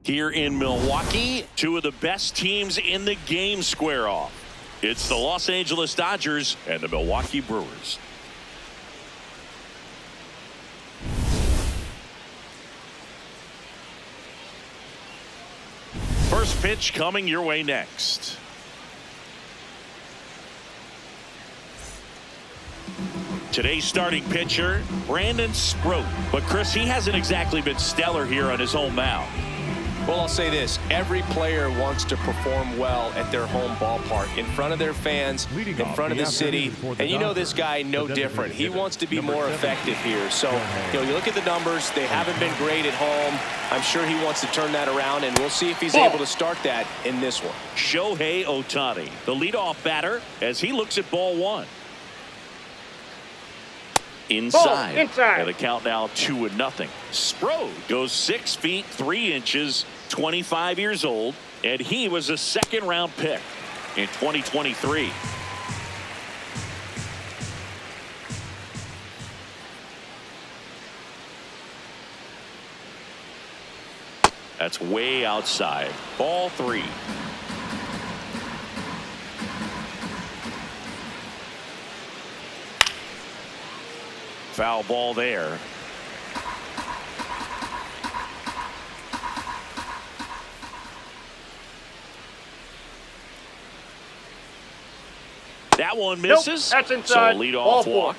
Here in Milwaukee, two of the best teams in the game square off. It's the Los Angeles Dodgers and the Milwaukee Brewers. First pitch coming your way next. Today's starting pitcher, Brandon Sproat. But Chris, he hasn't exactly been stellar here on his home mound. Well, I'll say this. Every player wants to perform well at their home ballpark, in front of their fans, in front of the city. And you know this guy no different. He wants to be more effective here. So, you look at the numbers. They haven't been great at home. I'm sure he wants to turn that around, and we'll see if he's able to start that in this one. Shohei Ohtani, the leadoff batter, as he looks at ball one. Inside. And the count now 2-0. Sproat goes 6 feet 3 inches, 25 years old, and he was a second-round pick in 2023. That's way outside. Ball 3. Foul ball there. That one misses. That's inside. So leadoff walk.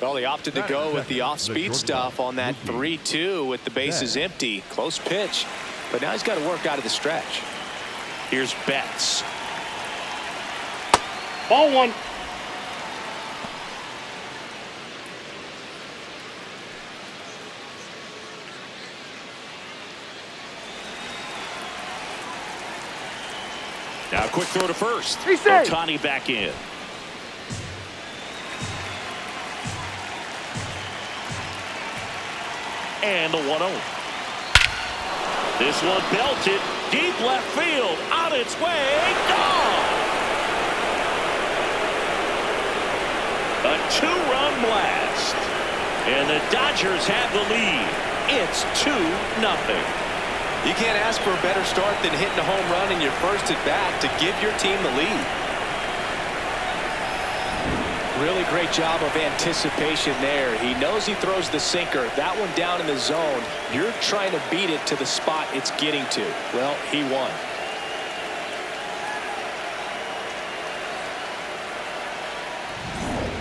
Well, they opted to go with the off-speed stuff on that 3-2 with the bases empty. Close pitch. But now he's got to work out of the stretch. Here's Betts. Ball 1. Now a quick throw to first. Ohtani back in. And the 1-0. This one belted deep left field, on its way, gone. A 2-run blast. And the Dodgers have the lead. It's 2-0. You can't ask for a better start than hitting a home run in your first at bat to give your team the lead. Really great job of anticipation there. He knows he throws the sinker. That one down in the zone. You're trying to beat it to the spot it's getting to. Well, he won.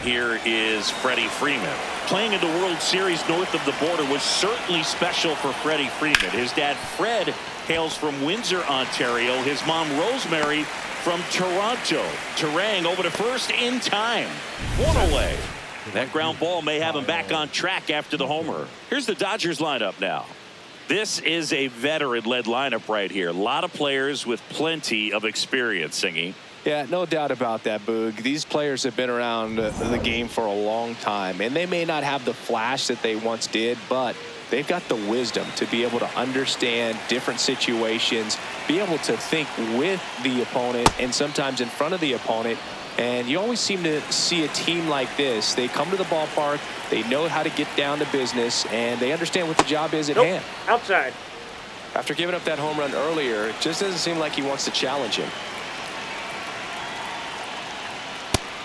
Here is Freddie Freeman. Playing in the World Series north of the border was certainly special for Freddie Freeman. His dad, Fred, hails from Windsor, Ontario. His mom, Rosemary, from Toronto. Terang over to first in time. One away. That ground ball may have him back on track after the homer. Here's the Dodgers lineup now. This is a veteran-led lineup right here. A lot of players with plenty of experience, Singy. Yeah, no doubt about that, Boog. These players have been around the game for a long time, and they may not have the flash that they once did, but they've got the wisdom to be able to understand different situations, be able to think with the opponent and sometimes in front of the opponent. And you always seem to see a team like this. They come to the ballpark, they know how to get down to business, and they understand what the job is at hand. Outside. After giving up that home run earlier, it just doesn't seem like he wants to challenge him.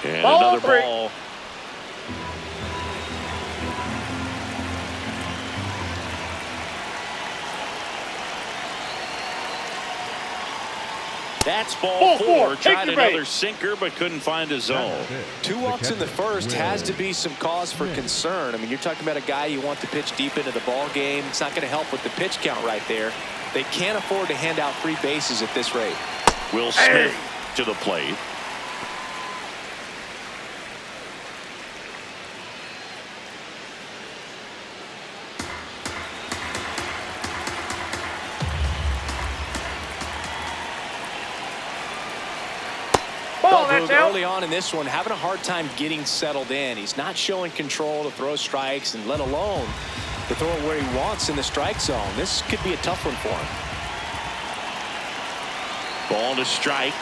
And another ball. That's ball 4. Tried another sinker, but couldn't find a zone. 2 walks in the first has to be some cause for concern. I mean, you're talking about a guy you want to pitch deep into the ball game. It's not going to help with the pitch count right there. They can't afford to hand out free bases at this rate. Will Smith to the plate. Early on in this one, having a hard time getting settled in. He's not showing control to throw strikes, and let alone to throw it where he wants in the strike zone. This could be a tough one for him. Ball to strike.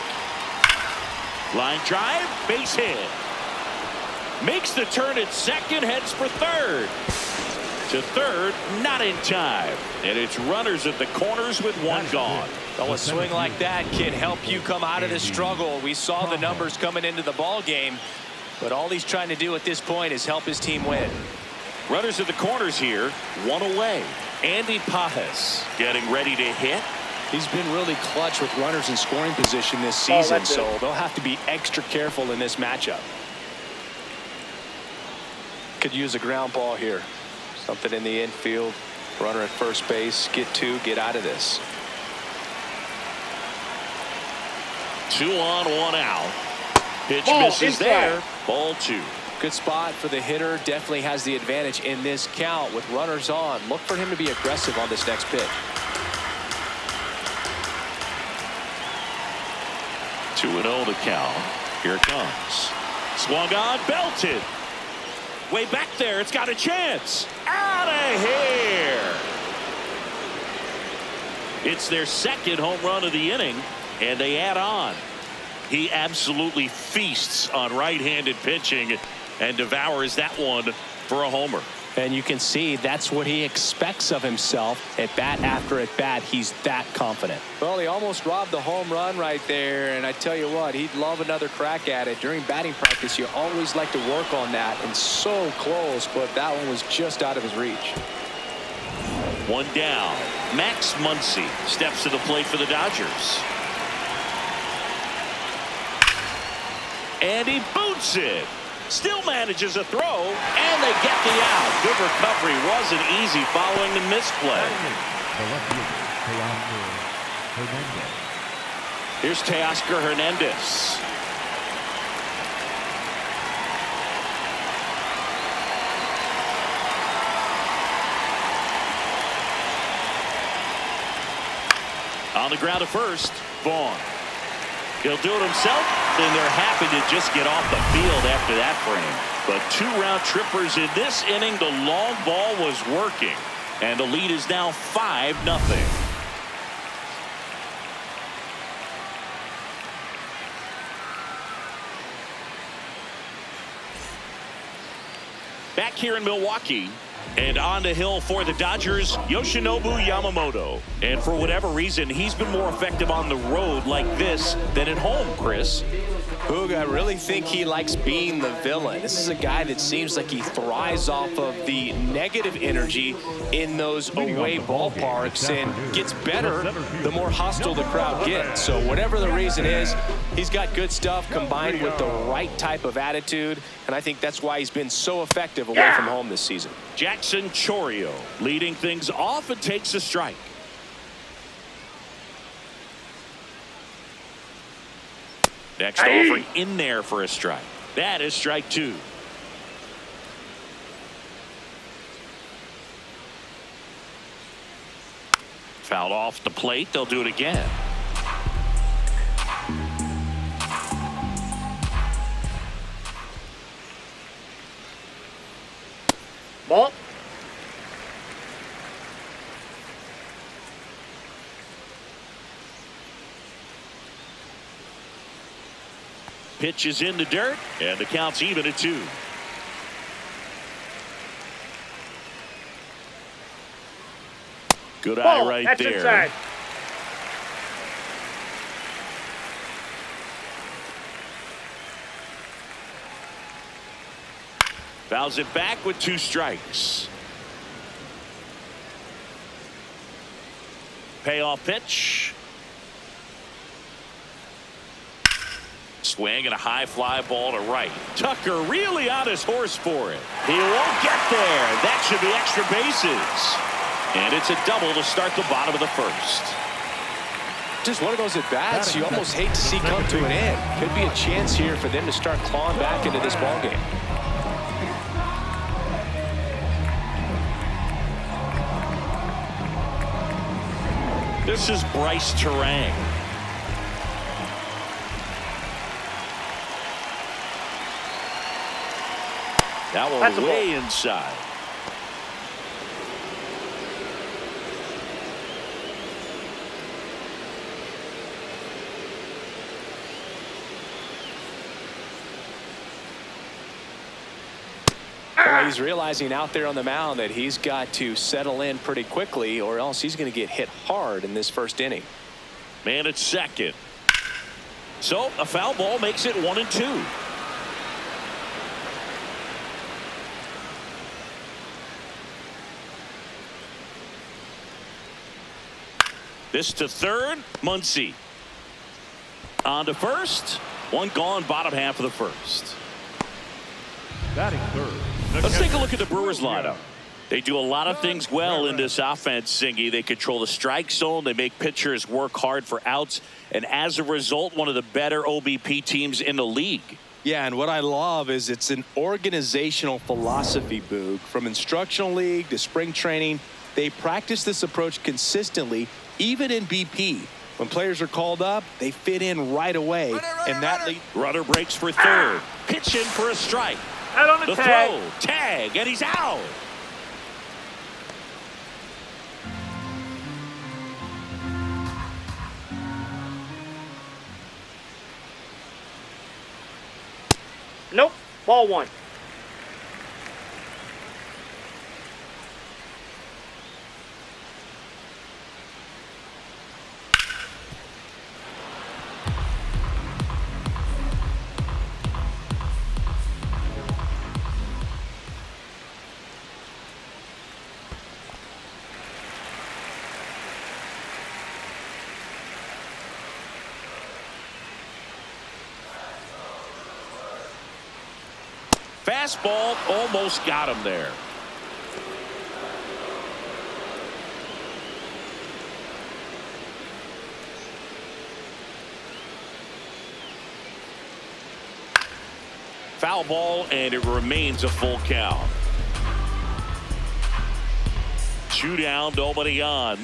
Line drive, base hit. Makes the turn at second, heads for third. To third, not in time. And it's runners at the corners with one gone. Well, a swing like that can help you come out of this struggle. We saw the numbers coming into the ball game, but all he's trying to do at this point is help his team win. Runners at the corners here, one away. Andy Pajas getting ready to hit. He's been really clutch with runners in scoring position this season, so they'll have to be extra careful in this matchup. Could use a ground ball here. Something in the infield. Runner at first base. Get two. Get out of this. 2 on, 1 out. Pitch misses there. Ball 2. Good spot for the hitter. Definitely has the advantage in this count with runners on. Look for him to be aggressive on this next pitch. 2-0 to count. Here it comes. Swung on, belted. Way back there, it's got a chance. Out of here. It's their second home run of the inning, and they add on. He absolutely feasts on right-handed pitching and devours that one for a homer. And you can see that's what he expects of himself at bat after at bat. He's that confident. Well, he almost robbed the home run right there, and I tell you what, he'd love another crack at it. During batting practice, you always like to work on that, and so close, but that one was just out of his reach. 1 down. Max Muncy steps to the plate for the Dodgers. And he boots it. Still manages a throw, and they get the out. Good recovery. Wasn't easy following the misplay. Here's Teoscar Hernandez. On the ground to first, Vaughn. He'll do it himself, and they're happy to just get off the field after that frame. But 2 round trippers in this inning. The long ball was working, and the lead is now 5-0. Back here in Milwaukee. And on the hill for the Dodgers, Yoshinobu Yamamoto. And for whatever reason, he's been more effective on the road like this than at home, Chris. Boog, I really think he likes being the villain. This is a guy that seems like he thrives off of the negative energy in those away ballparks and gets better the more hostile the crowd gets. So whatever the reason is, he's got good stuff combined with the right type of attitude, and I think that's why he's been so effective away from home this season. Jackson Chourio leading things off and takes a strike. Next offering in there for a strike. That is strike 2. Fouled off the plate. They'll do it again. Ball. Pitch is in the dirt, and the count's even at 2. Good eye right That's there. Inside. Fouls it back with 2 strikes. Payoff pitch. Swing and a high fly ball to right. Tucker really on his horse for it. He won't get there. That should be extra bases. And it's a double to start the bottom of the first. Just one of those at-bats you almost hate to see come to an end. Could be a chance here for them to start clawing back into this ballgame. This is Bryce Terang. That one way inside. Well, he's realizing out there on the mound that he's got to settle in pretty quickly, or else he's going to get hit hard in this first inning. Man at second. So a foul ball makes it 1-2. This to third. Muncy on to first. One gone, bottom half of the first. Batting third. Let's take a look at the Brewers lineup. They do a lot of things well in this offense, Singy. They control the strike zone. They make pitchers work hard for outs. And as a result, one of the better OBP teams in the league. Yeah, and what I love is it's an organizational philosophy, Boog. From instructional league to spring training, they practice this approach consistently, even in BP. When players are called up, they fit in right away. And that runner breaks for third. Pitch in for a strike. Out on the tag. Throw. Tag. And he's out. Nope. Ball one. Fastball almost got him there. Foul ball, and it remains a full count. 2 down, nobody on.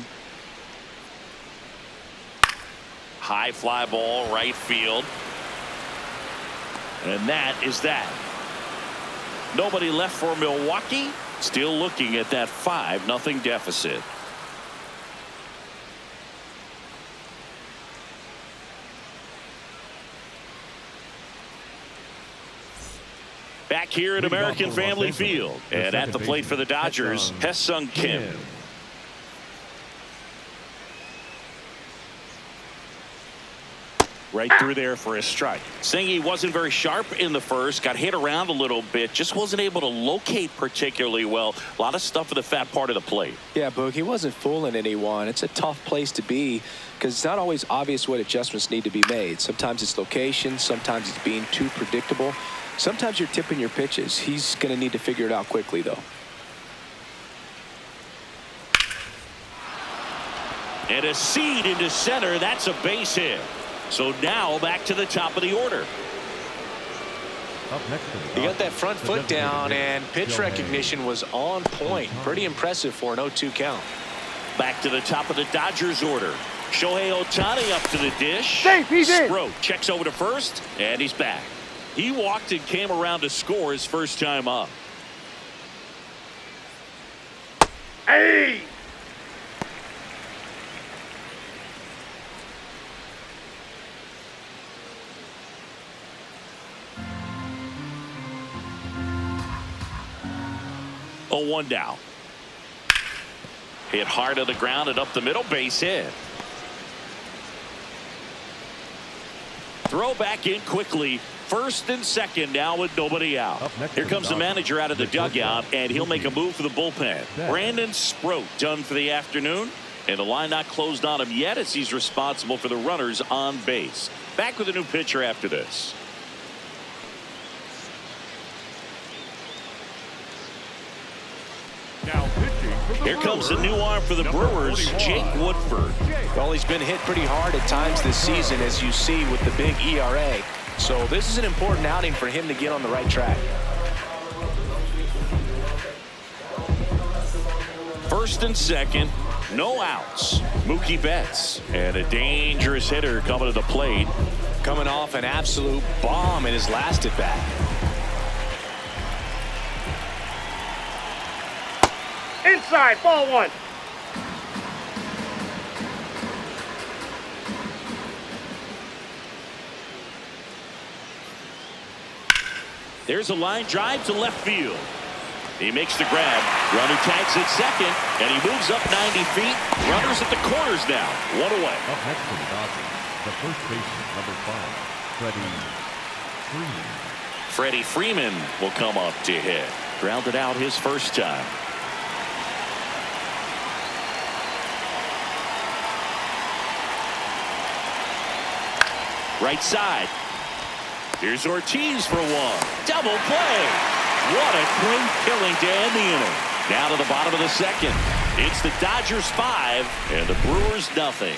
High fly ball, right field. And that is that. Nobody left for Milwaukee. Still looking at that 5-0 deficit. Back here at American Family Field, and at the plate for the Dodgers, Hesung Kim. Right through there for a strike. Singy wasn't very sharp in the first, got hit around a little bit, just wasn't able to locate particularly well. A lot of stuff in the fat part of the plate. Yeah, Boog, he wasn't fooling anyone. It's a tough place to be because it's not always obvious what adjustments need to be made. Sometimes it's location, sometimes it's being too predictable. Sometimes you're tipping your pitches. He's going to need to figure it out quickly, though. And a seed into center. That's a base hit. So now back to the top of the order. He got that front foot down, and pitch recognition was on point. Pretty impressive for an 0-2 count. Back to the top of the Dodgers order. Shohei Ohtani up to the dish. Safe, he's in. Stroh checks over to first, and he's back. He walked and came around to score his first time up. Hey! A 1 down. Hit hard on the ground and up the middle, base hit. Throw back in quickly. First and second now with nobody out. Here comes the manager out of the dugout, and he'll make a move for the bullpen. Brandon Sproat done for the afternoon, and the line not closed on him yet as he's responsible for the runners on base. Back with a new pitcher after this. Here comes the new arm for the Brewers, Jake Woodford. Well, he's been hit pretty hard at times this season, as you see with the big ERA. So this is an important outing for him to get on the right track. First and second, no outs. Mookie Betts, and a dangerous hitter coming to the plate. Coming off an absolute bomb in his last at bat. Inside, ball one. There's a line drive to left field. He makes the grab. Runner tags at second, and he moves up 90 feet. Runners at the corners now. One away. Up next for the Dodgers, the first baseman, number 5, Freddie Freeman. Freddie Freeman will come up to hit. Grounded out his first time. Right side. Here's Ortiz for one. Double play. What a clean killing to end the inning. Now to the bottom of the second. It's the Dodgers 5 and the Brewers nothing.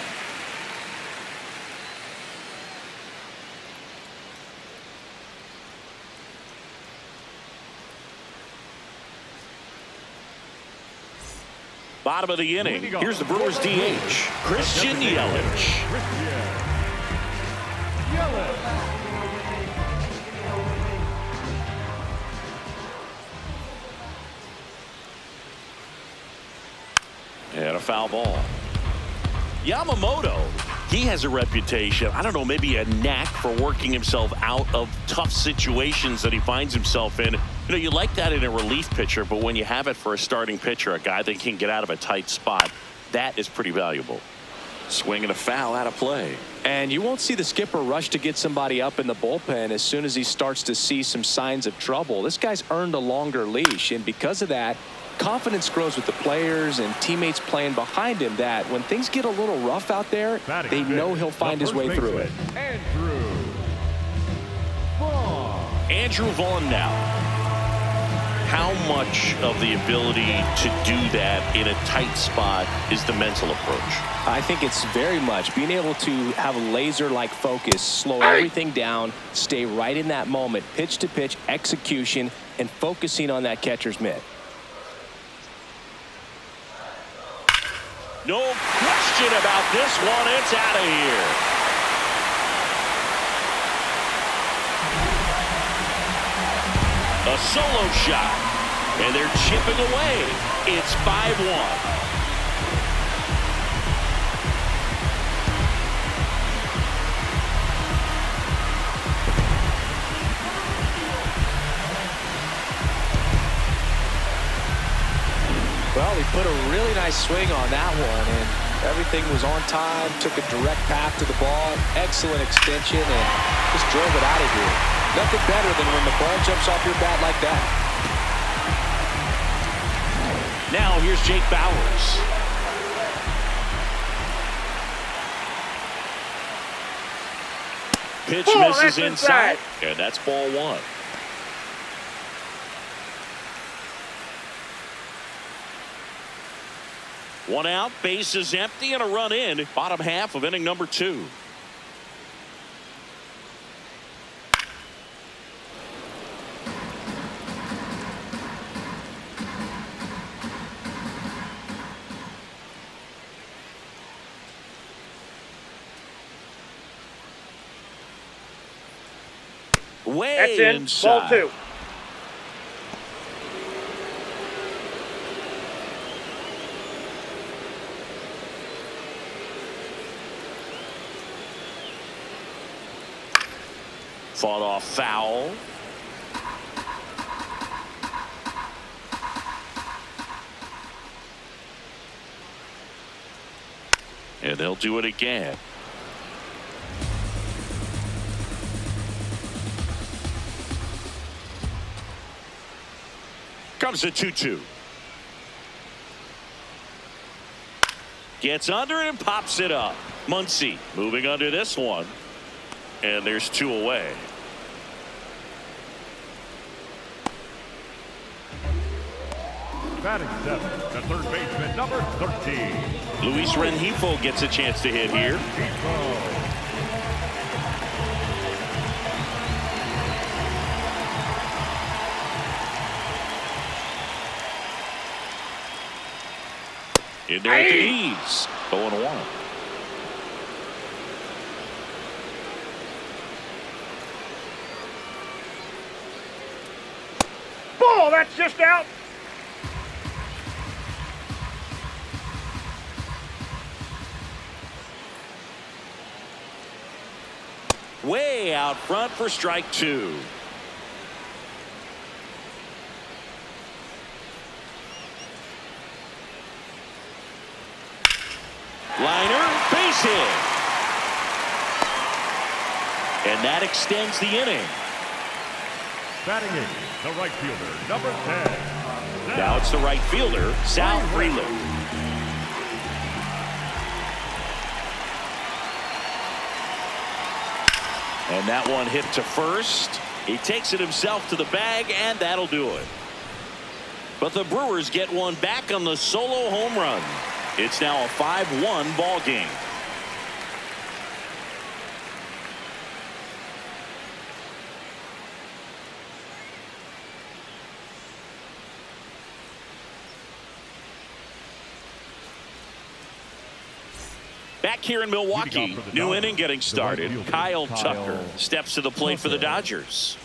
Bottom of the inning. Here's the Brewers DH, Christian Yelich. And a foul ball. Yamamoto, he has a reputation, I don't know, maybe a knack for working himself out of tough situations that he finds himself in. You know, you like that in a relief pitcher, but when you have it for a starting pitcher, a guy that can get out of a tight spot, that is pretty valuable. Swing and a foul out of play. And you won't see the skipper rush to get somebody up in the bullpen as soon as he starts to see some signs of trouble. This guy's earned a longer leash, and because of that, confidence grows with the players and teammates playing behind him, that when things get a little rough out there, they know he'll find his way through it. Andrew Vaughn now. How much of the ability to do that in a tight spot is the mental approach? I think it's very much being able to have a laser-like focus, slow everything down, stay right in that moment, pitch-to-pitch execution, and focusing on that catcher's mitt. No question about this one. It's out of here. A solo shot. And they're chipping away. It's 5-1. Well, he put a really nice swing on that one, and everything was on time, took a direct path to the ball, excellent extension, and just drove it out of here. Nothing better than when the ball jumps off your bat like that. Now here's Jake Bauers. Pitch misses inside, and that's ball one. One out, base is empty, and a run in. Bottom half of inning number 2. Way That's in. inside. Ball 2. Fought off foul. And they'll do it again. Comes a 2-2. Gets under it and pops it up. Muncy moving under this one. And there's 2 away. Batting 7, the third baseman, number 13. Luis Rengifo gets a chance to hit here. In there at the knees. 0-1. Ball, that's just out. Way out front for strike 2. Liner, base hit. And that extends the inning. Batting in, the right fielder, number 10. Now it's the right fielder, Sal Freeland. And that one hit to first. He takes it himself to the bag, and that'll do it. But the Brewers get one back on the solo home run. It's now a 5-1 ball game. Back here in Milwaukee, new inning getting started. Kyle Tucker steps to the plate for the Dodgers.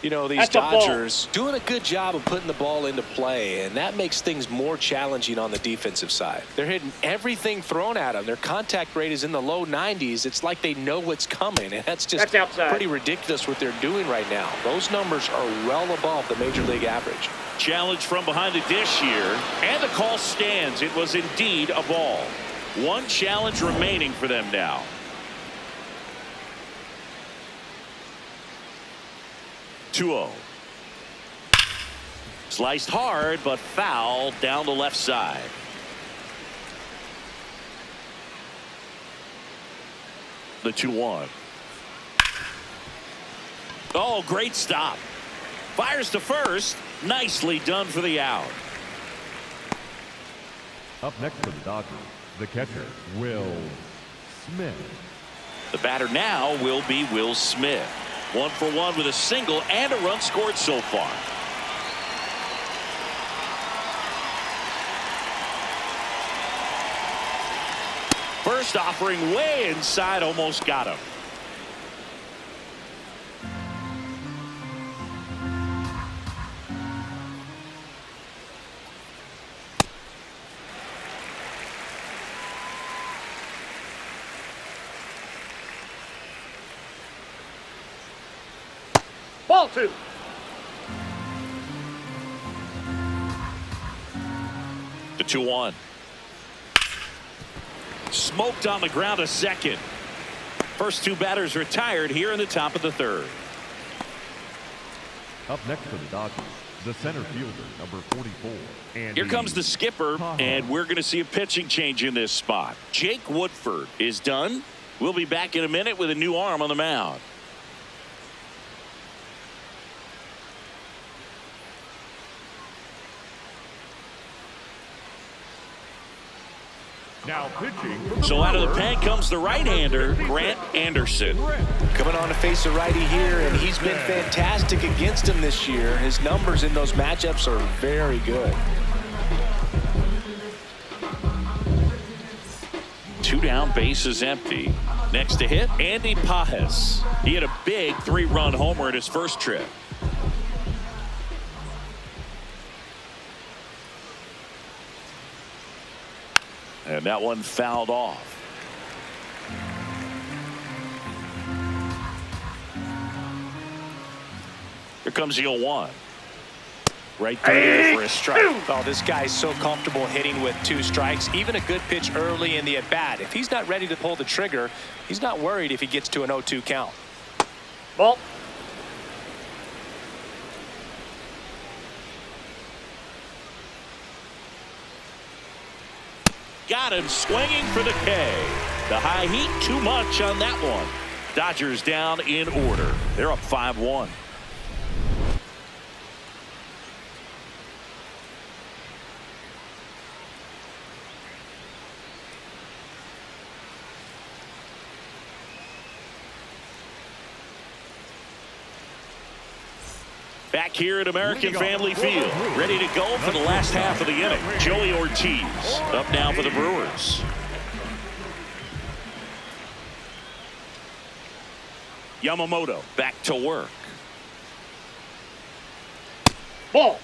You know, these Dodgers doing a good job of putting the ball into play, and that makes things more challenging on the defensive side. They're hitting everything thrown at them. Their contact rate is in the low 90s. It's like they know what's coming, and that's just pretty ridiculous what they're doing right now. Those numbers are well above the major league average. Challenge from behind the dish here, and the call stands. It was indeed a ball. One challenge remaining for them now. Sliced hard, but foul down the left side. The 2-1. Oh, great stop. Fires to first. Nicely done for the out. Up next for the Dodgers, the catcher, Will Smith. The batter now will be Will Smith. 1 for 1 with a single and a run scored so far. First offering way inside, almost got him. Ball 2. The 2-1. Smoked on the ground a second. First two batters retired here in the top of the third. Up next for the Dodgers, the center fielder, number 44. Here comes the skipper, and we're going to see a pitching change in this spot. Jake Woodford is done. We'll be back in a minute with a new arm on the mound. Now pitching. So out of the pen comes the right-hander, Grant Anderson. Coming on to face a righty here, and he's been fantastic against him this year. His numbers in those matchups are very good. 2 down, bases empty. Next to hit, Andy Pajes. He had a big 3-run homer in his first trip. And that one fouled off. Here comes the 0-1. Right there for a strike. Oh, this guy's so comfortable hitting with 2 strikes. Even a good pitch early in the at-bat. If he's not ready to pull the trigger, he's not worried if he gets to an 0-2 count. Ball. Got him swinging for the K. The high heat, too much on that one. Dodgers down in order. They're up 5-1. Back here at American Family Field, ready to go for the last half of the inning. Joey Ortiz up now for the Brewers. Yamamoto back to work. Ball.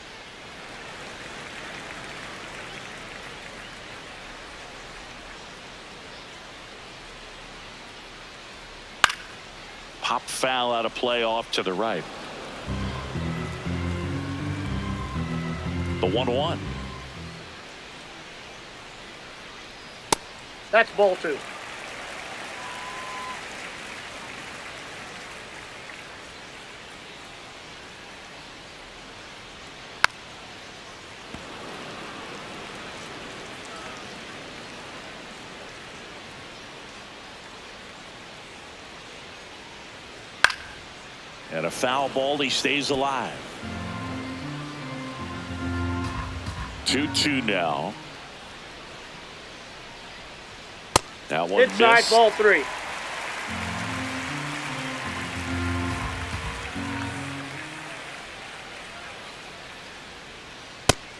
Pop foul out of play off to the right. The 1-1. That's ball 2. And a foul ball. He stays alive. 2-2 now. That one Inside, missed. ball 3.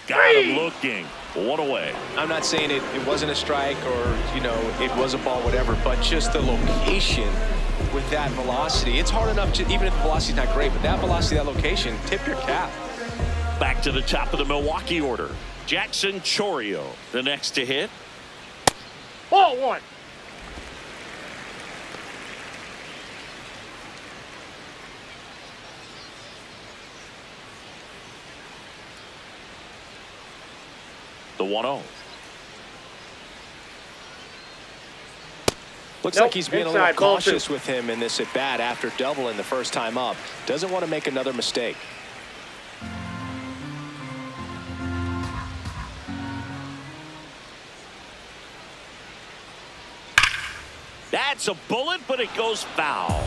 Got him looking. One away. I'm not saying it wasn't a strike or, you know, it was a ball, whatever, but just the location with that velocity. It's hard enough, to, even if the velocity's not great, but that velocity, that location, tip your cap. Back to the top of the Milwaukee order. Jackson Chourio, the next to hit. Ball 1. The 1-0. Looks Nope, like he's being a inside, little ball cautious 2. with him in this at bat after doubling the first time up. Doesn't want to make another mistake. That's a bullet, but it goes foul.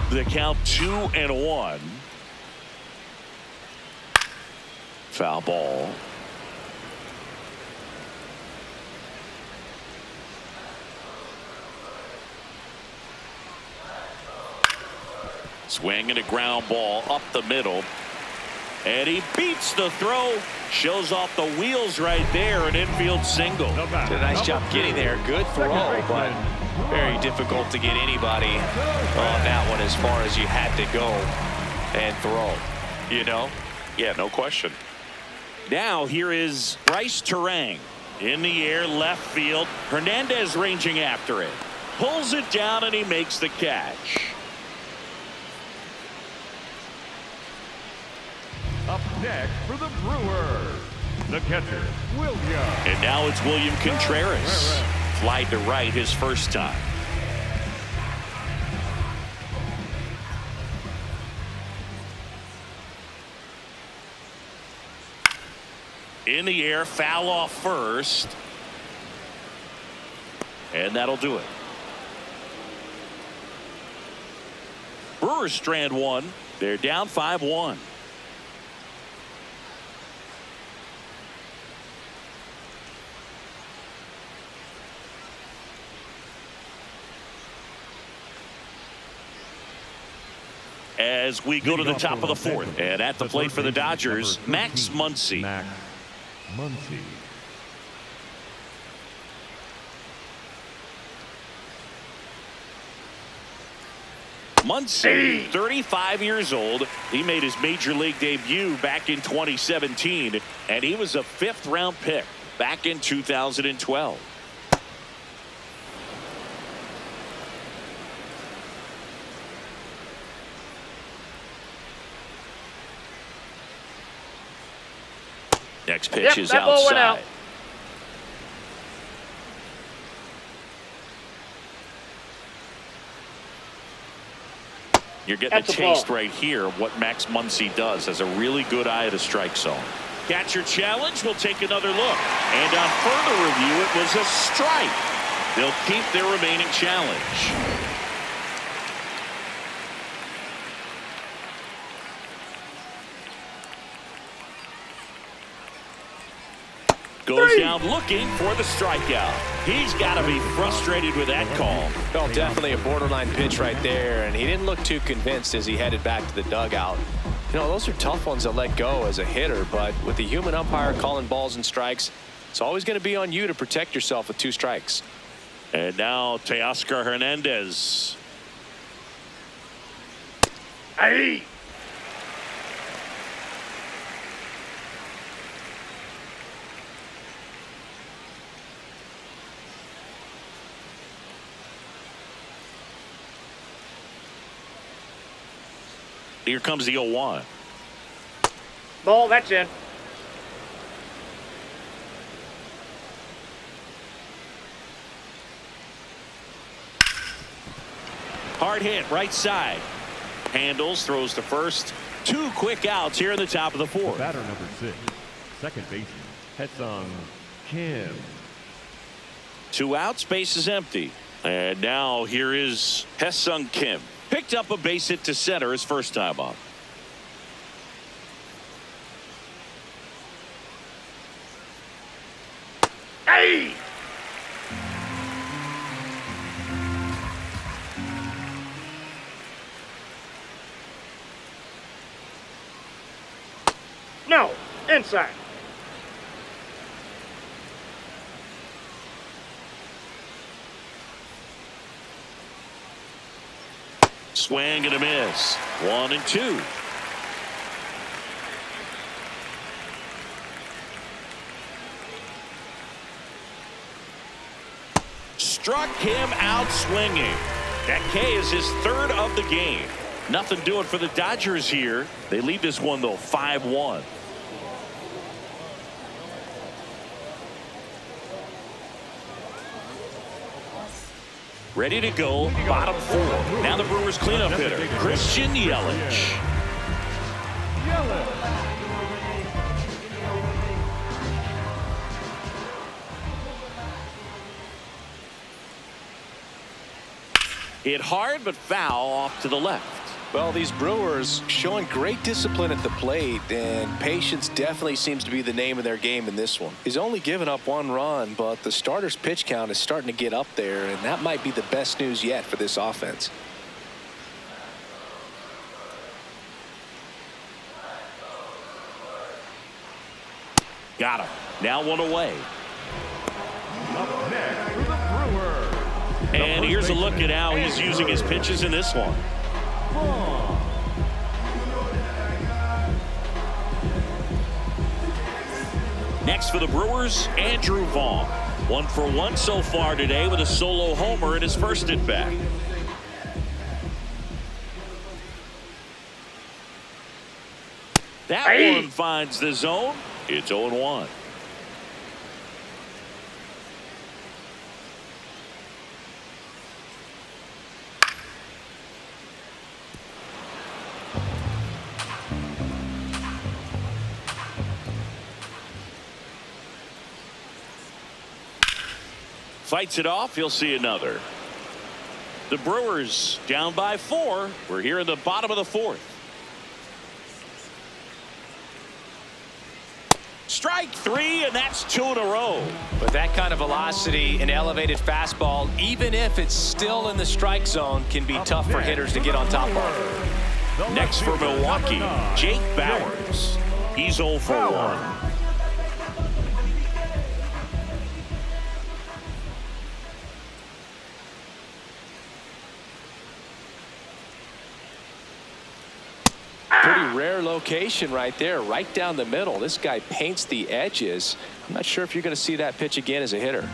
The count 2-1. Foul ball. Swing and a ground ball up the middle. And he beats the throw. Shows off the wheels right there. An infield single. Did a nice job getting there. Good throw, but very difficult to get anybody on that one as far as you had to go and throw. You know? Yeah, no question. Now here is Bryce Terang in the air, left field. Hernandez ranging after it. Pulls it down and he makes the catch. Up next for the Brewers, the catcher, William. And now it's William Contreras. Fly to right his first time. In the air, foul off first. And that'll do it. Brewers strand one. They're down 5-1. As we go to the top of the fourth, and at the plate for the Dodgers, Max Muncy. Max Muncy. Muncy, 35 years old. He made his major league debut back in 2017, and he was a 5th-round pick back in 2012. Next pitch is that ball went out. outside. You're getting That's a a taste ball. right here what Max Muncy does. Has a really good eye at the strike zone. Catcher challenge. We'll take another look. And on further review, it was a strike. They'll keep their remaining challenge. Goes down looking for the strikeout. He's got to be frustrated with that call. Well, definitely a borderline pitch right there, and he didn't look too convinced as he headed back to the dugout. You know, those are tough ones to let go as a hitter, but with the human umpire calling balls and strikes, it's always going to be on you to protect yourself with 2 strikes. And now Teoscar Hernandez. Hey. Here comes the 0-1. Ball, that's in. Hard hit, right side. Handles, throws to first. 2 quick outs here in the top of the 4th. Batter number 6, second baseman, Hesung Kim. 2 outs, base is empty. And now here is Hesung Kim. Picked up a base hit to center his first time up. Hey! No, inside. Swing and a miss. 1-2. Struck him out swinging. That K is his 3rd of the game. Nothing doing for the Dodgers here. They lead this one though 5-1. Ready to go, bottom 4. Now the Brewers cleanup hitter, Christian Yelich. Hit hard but foul off to the left. Well, these Brewers showing great discipline at the plate, and patience definitely seems to be the name of their game in this one. He's only given up 1 run, but the starter's pitch count is starting to get up there, and that might be the best news yet for this offense. Got him. Now 1 away. Up next for the Brewers. And here's a look at how he's using his pitches in this one. Next for the Brewers, Andrew Vaughn. 1 for 1 so far today with a solo homer in his first at bat. That one finds the zone. It's 0-1. Fights it off. He'll see another. The Brewers down by 4. We're here in the bottom of the 4th. Strike 3, and that's 2 in a row. But that kind of velocity, an elevated fastball, even if it's still in the strike zone, can be tough for hitters to get on top of. Next for Milwaukee, Jake Bauers. He's 0 for 1. Pretty rare location right there, right down the middle. This guy paints the edges. I'm not sure if you're going to see that pitch again as a hitter.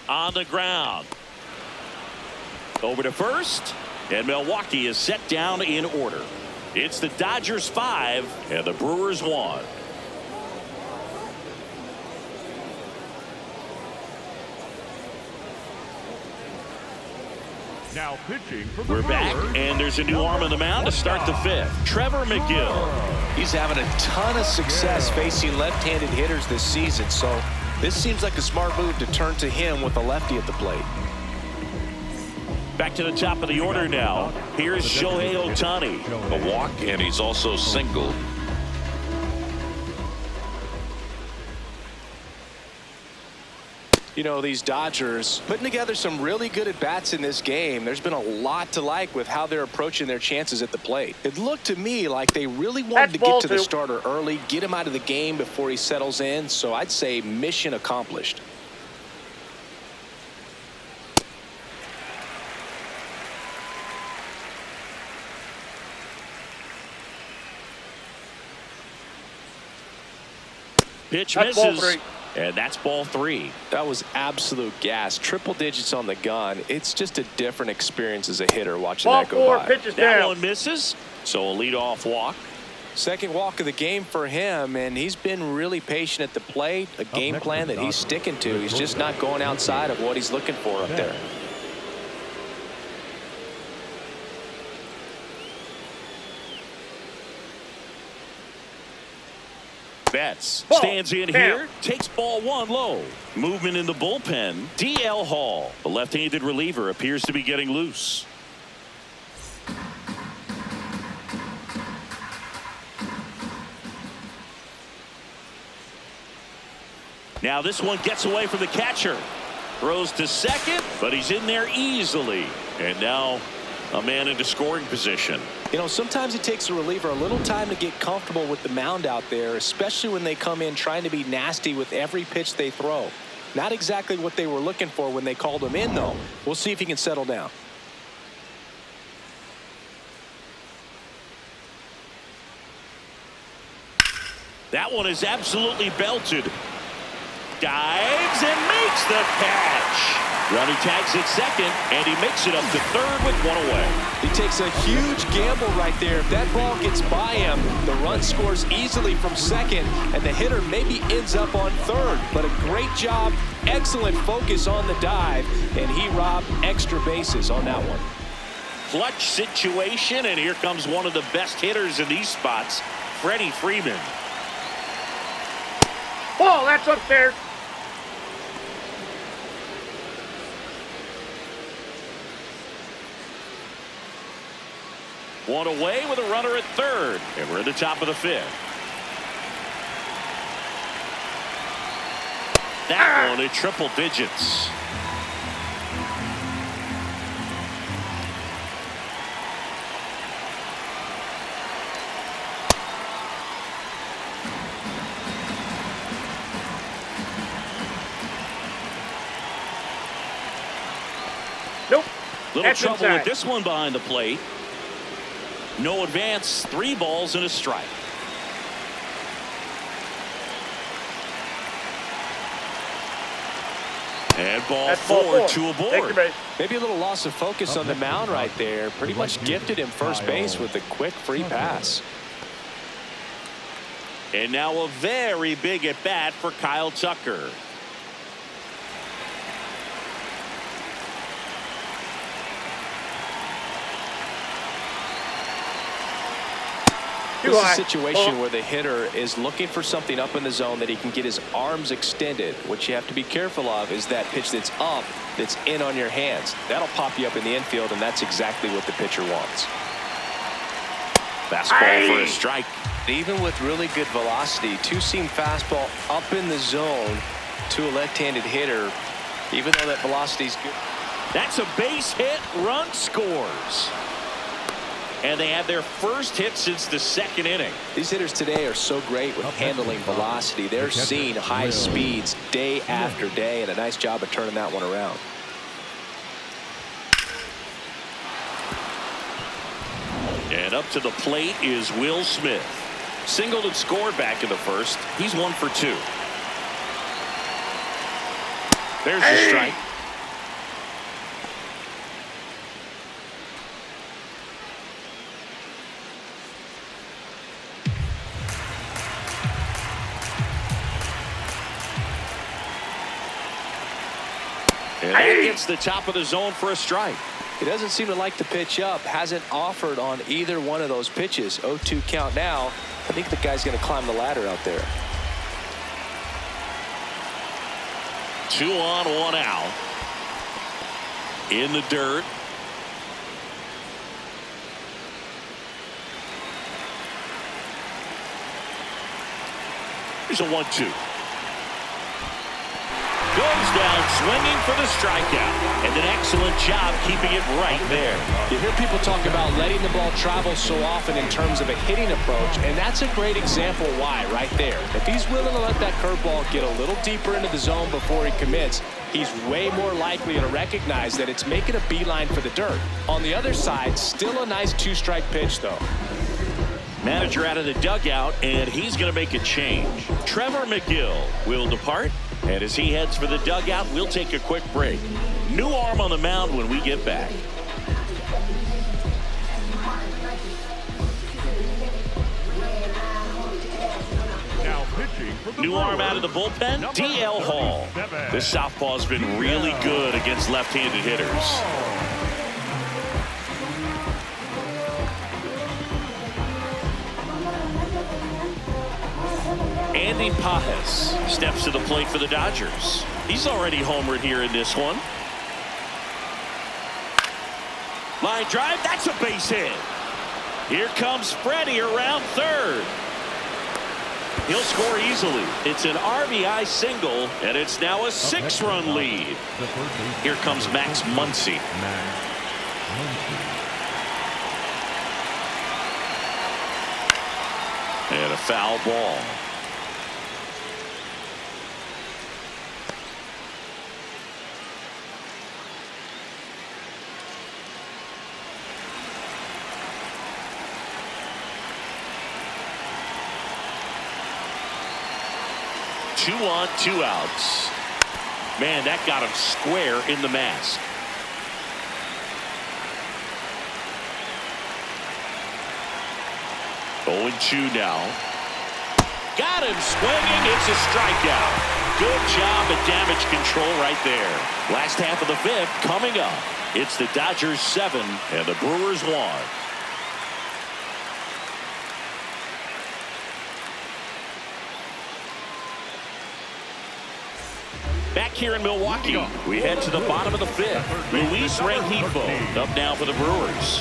On the ground. Over to first, and Milwaukee is set down in order. It's the Dodgers 5 and the Brewers 1. Now pitching for the We're back, Brewers, and there's a new arm on the mound to start the 5th. Trevor McGill. He's having a ton of success facing left-handed hitters this season, so this seems like a smart move to turn to him with a lefty at the plate. Back to the top of the order now. Here's Shohei Ohtani. A walk, and he's also singled. You know, these Dodgers putting together some really good at-bats in this game. There's been a lot to like with how they're approaching their chances at the plate. It looked to me like they really wanted to get to the starter early, get him out of the game before he settles in. So I'd say mission accomplished. Pitch misses. And that's ball 3. That was absolute gas. Triple digits on the gun. It's just a different experience as a hitter watching Ball that go 4, by. pitches That down. one misses. So a leadoff walk. Second walk of the game for him, and he's been really patient at the plate. A game plan that he's sticking to. He's just not going outside of what he's looking for up there. Betts Ball stands in down. here, takes ball 1 low. Movement in the bullpen. DL Hall, the left-handed reliever, appears to be getting loose. Now this one gets away from the catcher. Throws to second, but he's in there easily. And now a man into scoring position. You know, sometimes it takes a reliever a little time to get comfortable with the mound out there, especially when they come in trying to be nasty with every pitch they throw. Not exactly what they were looking for when they called him in, though. We'll see if he can settle down. That one is absolutely belted. Dives and makes the catch. Running tags at second, and he makes it up to third with 1 away. He takes a huge gamble right there. If that ball gets by him, the run scores easily from second, and the hitter maybe ends up on third. But a great job, excellent focus on the dive, and he robbed extra bases on that one. Clutch situation, and here comes one of the best hitters in these spots, Freddie Freeman. Ball, that's upstairs. One away with a runner at third, and we're at the top of the 5th. That one at triple digits. Nope. Little That's trouble inside. with this one behind the plate. No advance, 3 balls and a strike. And ball That's 4, ball 4. 2 Take the aboard. base. Maybe a little loss of focus on the mound right there. Pretty much gifted him first base with a quick free pass. And now a very big at bat for Kyle Tucker. This is a situation where the hitter is looking for something up in the zone that he can get his arms extended. What you have to be careful of is that pitch that's up, that's in on your hands. That'll pop you up in the infield, and that's exactly what the pitcher wants. Fastball for a strike. Even with really good velocity, two-seam fastball up in the zone to a left-handed hitter, even though that velocity's good. That's a base hit. Run scores. And they had their first hit since the 2nd inning. These hitters today are so great with handling velocity. They're seeing high speeds day after day, and a nice job of turning that one around. And up to the plate is Will Smith. Singled and scored back in the 1st. He's 1 for 2. There's the strike. And that gets the top of the zone for a strike. He doesn't seem to like the pitch up. Hasn't offered on either one of those pitches. 0-2 count now. I think the guy's going to climb the ladder out there. 2 on, 1 out. In the dirt. Here's a 1-2. Goes down swinging for the strikeout, and an excellent job keeping it right there. You hear people talk about letting the ball travel so often in terms of a hitting approach, and that's a great example why right there. If he's willing to let that curveball get a little deeper into the zone before he commits, he's way more likely to recognize that it's making a beeline for the dirt. On the other side, still a nice 2-strike pitch, though. Manager out of the dugout, and he's going to make a change. Trevor McGill will depart, and as he heads for the dugout, we'll take a quick break. New arm on the mound when we get back. Now pitching for the New arm Brewers, out of the bullpen, D.L. Hall. This southpaw's been really good against left-handed hitters. Andy Pajes steps to the plate for the Dodgers. He's already homered here in this one. Line drive, that's a base hit. Here comes Freddie around third. He'll score easily. It's an RBI single, and it's now a 6-run lead. Here comes Max Muncy. And a foul ball. Two on, 2 outs. Man, that got him square in the mask. Oh, and 2 now. Got him swinging. It's a strikeout. Good job at damage control right there. Last half of the 5th coming up. It's the Dodgers 7 and the Brewers 1. Back here in Milwaukee, we head to the bottom of the 5th. Luis Rengifo up now for the Brewers.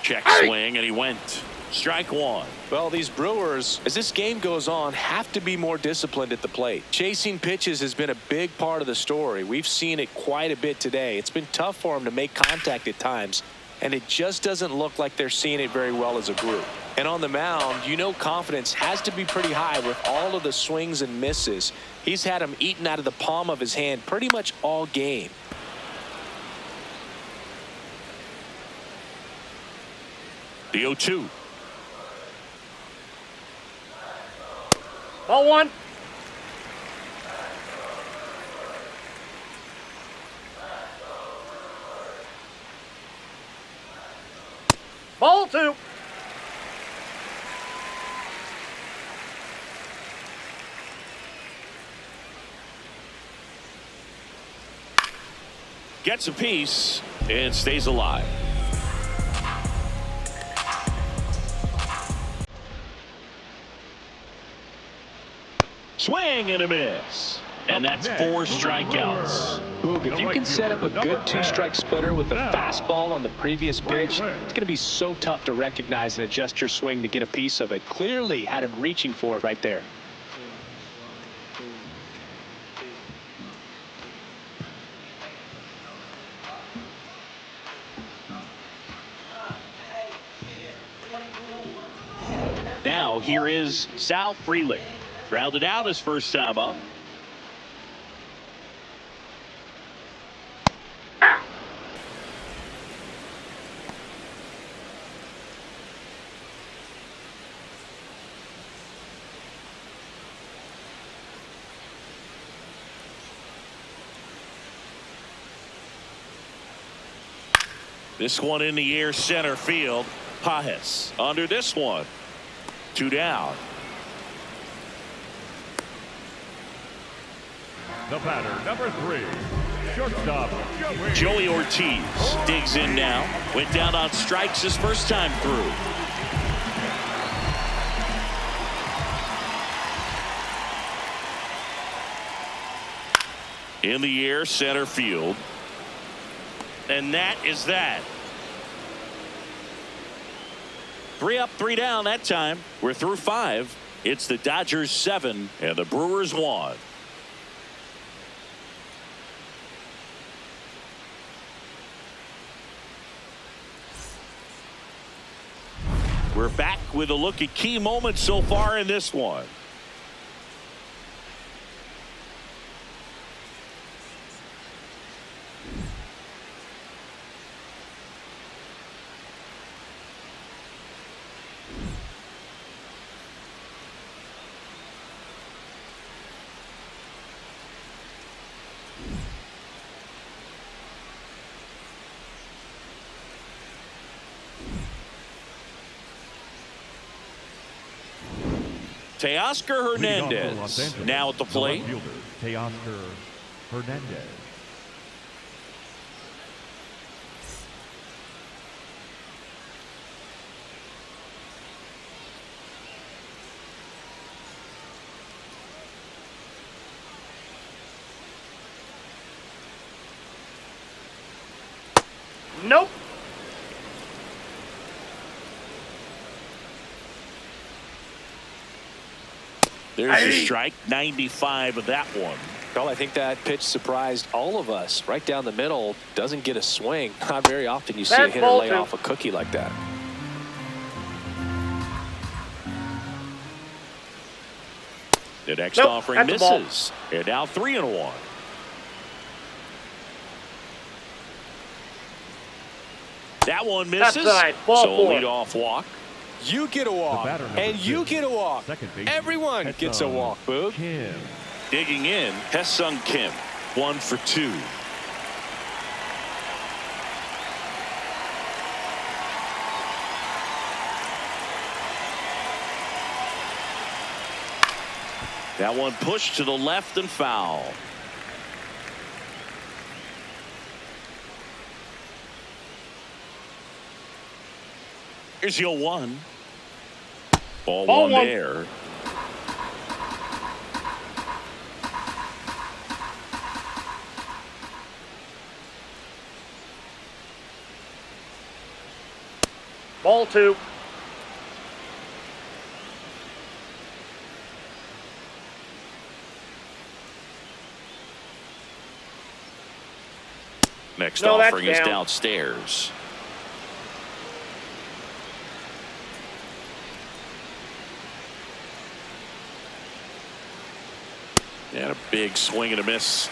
Check swing, and he went. Strike 1. Well, these Brewers, as this game goes on, have to be more disciplined at the plate. Chasing pitches has been a big part of the story. We've seen it quite a bit today. It's been tough for them to make contact at times, and it just doesn't look like they're seeing it very well as a group. And on the mound, you know confidence has to be pretty high with all of the swings and misses. He's had them eaten out of the palm of his hand pretty much all game. The 0-2. Ball 1. Ball 2. Gets a piece and stays alive. Swing and a miss. And that's 4 strikeouts. Boog, if you can set up a good 2-strike splitter with a fastball on the previous pitch, it's going to be so tough to recognize and adjust your swing to get a piece of it. Clearly had him reaching for it right there. Now here is Sal Frelick. Grounded out his first time up. This one in the air, center field. Pajes under this one. 2 down. The batter, number 3, shortstop, Joey Ortiz digs in now. Went down on strikes his first time through. In the air, center field. And that is that. 3 up, 3 down that time. We're through 5. It's the Dodgers 7 and the Brewers 1. We're back with a look at key moments so far in this one. Teoscar Leading off for Los Hernandez Angeles, now at the plate. left fielder, Teoscar Hernandez. Nope. There's a strike, 95 of that one. Well, I think that pitch surprised all of us. Right down the middle, doesn't get a swing. Not very often you see a hitter lay off a cookie like that. The next offering misses. And now 3-1. That one misses. So lead-off walk. You get a walk, and you get a walk. Everyone gets a walk, Boog. Digging in, Haesung Kim, 1 for 2. That one pushed to the left and foul. Here's your 1. Ball one there. Ball 2. Next offering is downstairs. And a big swing and a miss.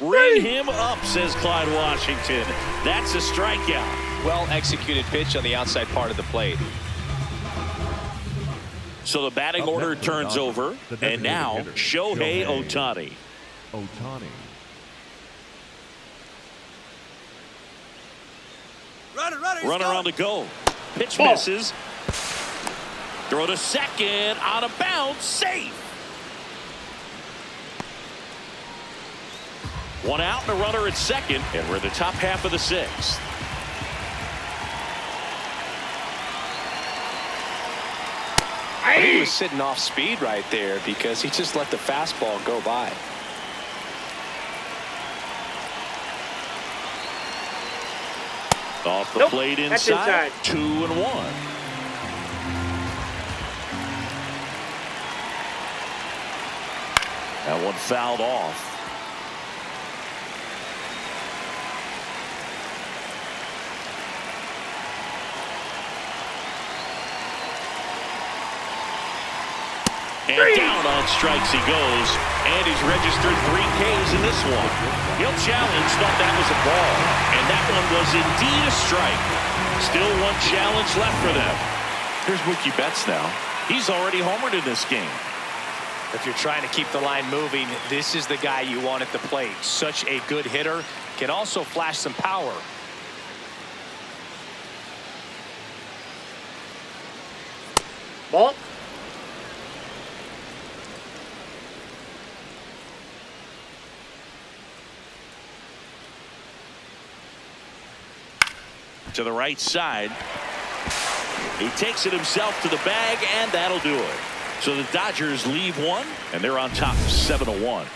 Ring him up, says Clyde Washington. That's a strikeout. Well executed pitch on the outside part of the plate. So the batting order turns over, and now Shohei Ohtani. Runner on the go. Pitch misses. Throw to second, out of bounds, safe. One out and a runner at second, and we're in the top half of the 6th. He was sitting off speed right there because he just let the fastball go by. Off the plate inside. 2-1. That one fouled off. And down on strikes he goes, and he's registered 3 Ks in this one. He'll challenge, thought that was a ball, and that one was indeed a strike. Still 1 challenge left for them. Here's Mookie Betts now. He's already homered in this game. If you're trying to keep the line moving, this is the guy you want at the plate. Such a good hitter. Can also flash some power. Ball. To the right side. He takes it himself to the bag, and that'll do it. So the Dodgers leave 1, and they're on top 7-1.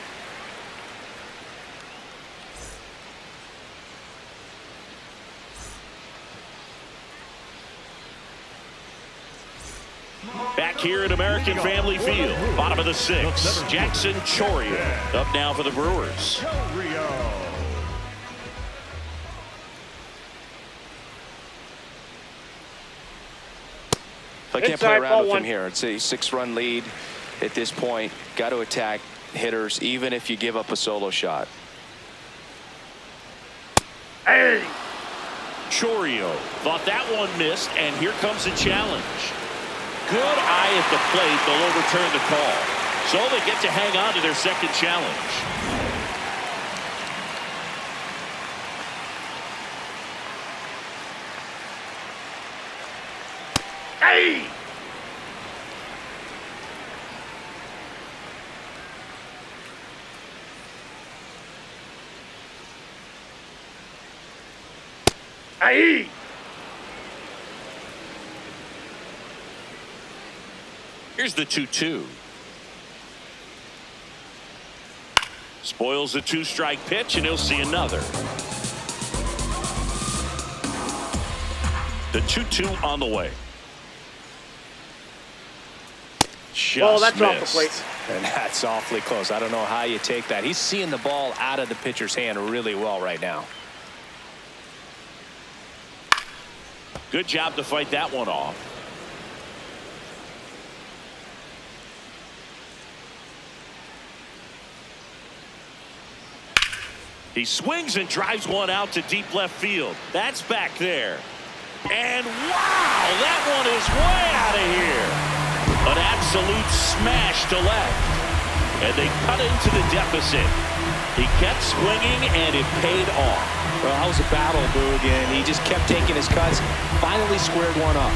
Back here at American Family Field, bottom of the 6th, Jackson Chourio up now for the Brewers. I can't play around with him here. It's a 6-run lead at this point. Got to attack hitters, even if you give up a solo shot. Hey! Chourio thought that one missed, and here comes a challenge. Good eye at the plate. They'll overturn the call. So they get to hang on to their second challenge. Hey! Hey! Here's the 2-2. Spoils the 2-strike pitch, and he'll see another. The 2-2 on the way. Just That's off the missed. plate. And that's awfully close. I don't know how you take that. He's seeing the ball out of the pitcher's hand really well right now. Good job to fight that one off. He swings and drives one out to deep left field. That's back there. And wow, that one is way out of here. An absolute smash to left. And they cut into the deficit. He kept swinging, and it paid off. Well, that was a battle, Boog, and he just kept taking his cuts. Finally squared one up.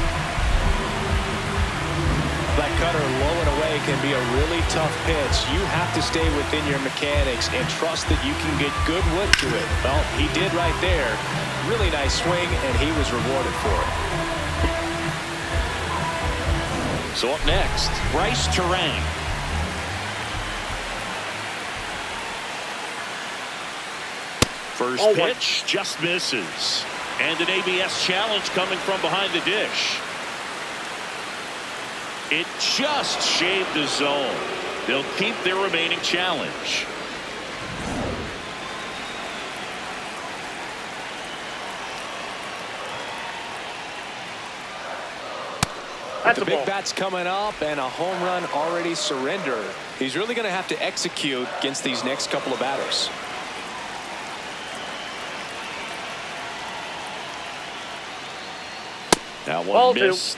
That cutter low and away can be a really tough pitch. You have to stay within your mechanics and trust that you can get good wood to it. Well, he did right there. Really nice swing, and he was rewarded for it. So up next, Bryce Terang. First pitch just misses. And an ABS challenge coming from behind the dish. It just shaved the zone. They'll keep their remaining challenge. The big bat's coming up and a home run already surrendered. He's really going to have to execute against these next couple of batters. That one missed.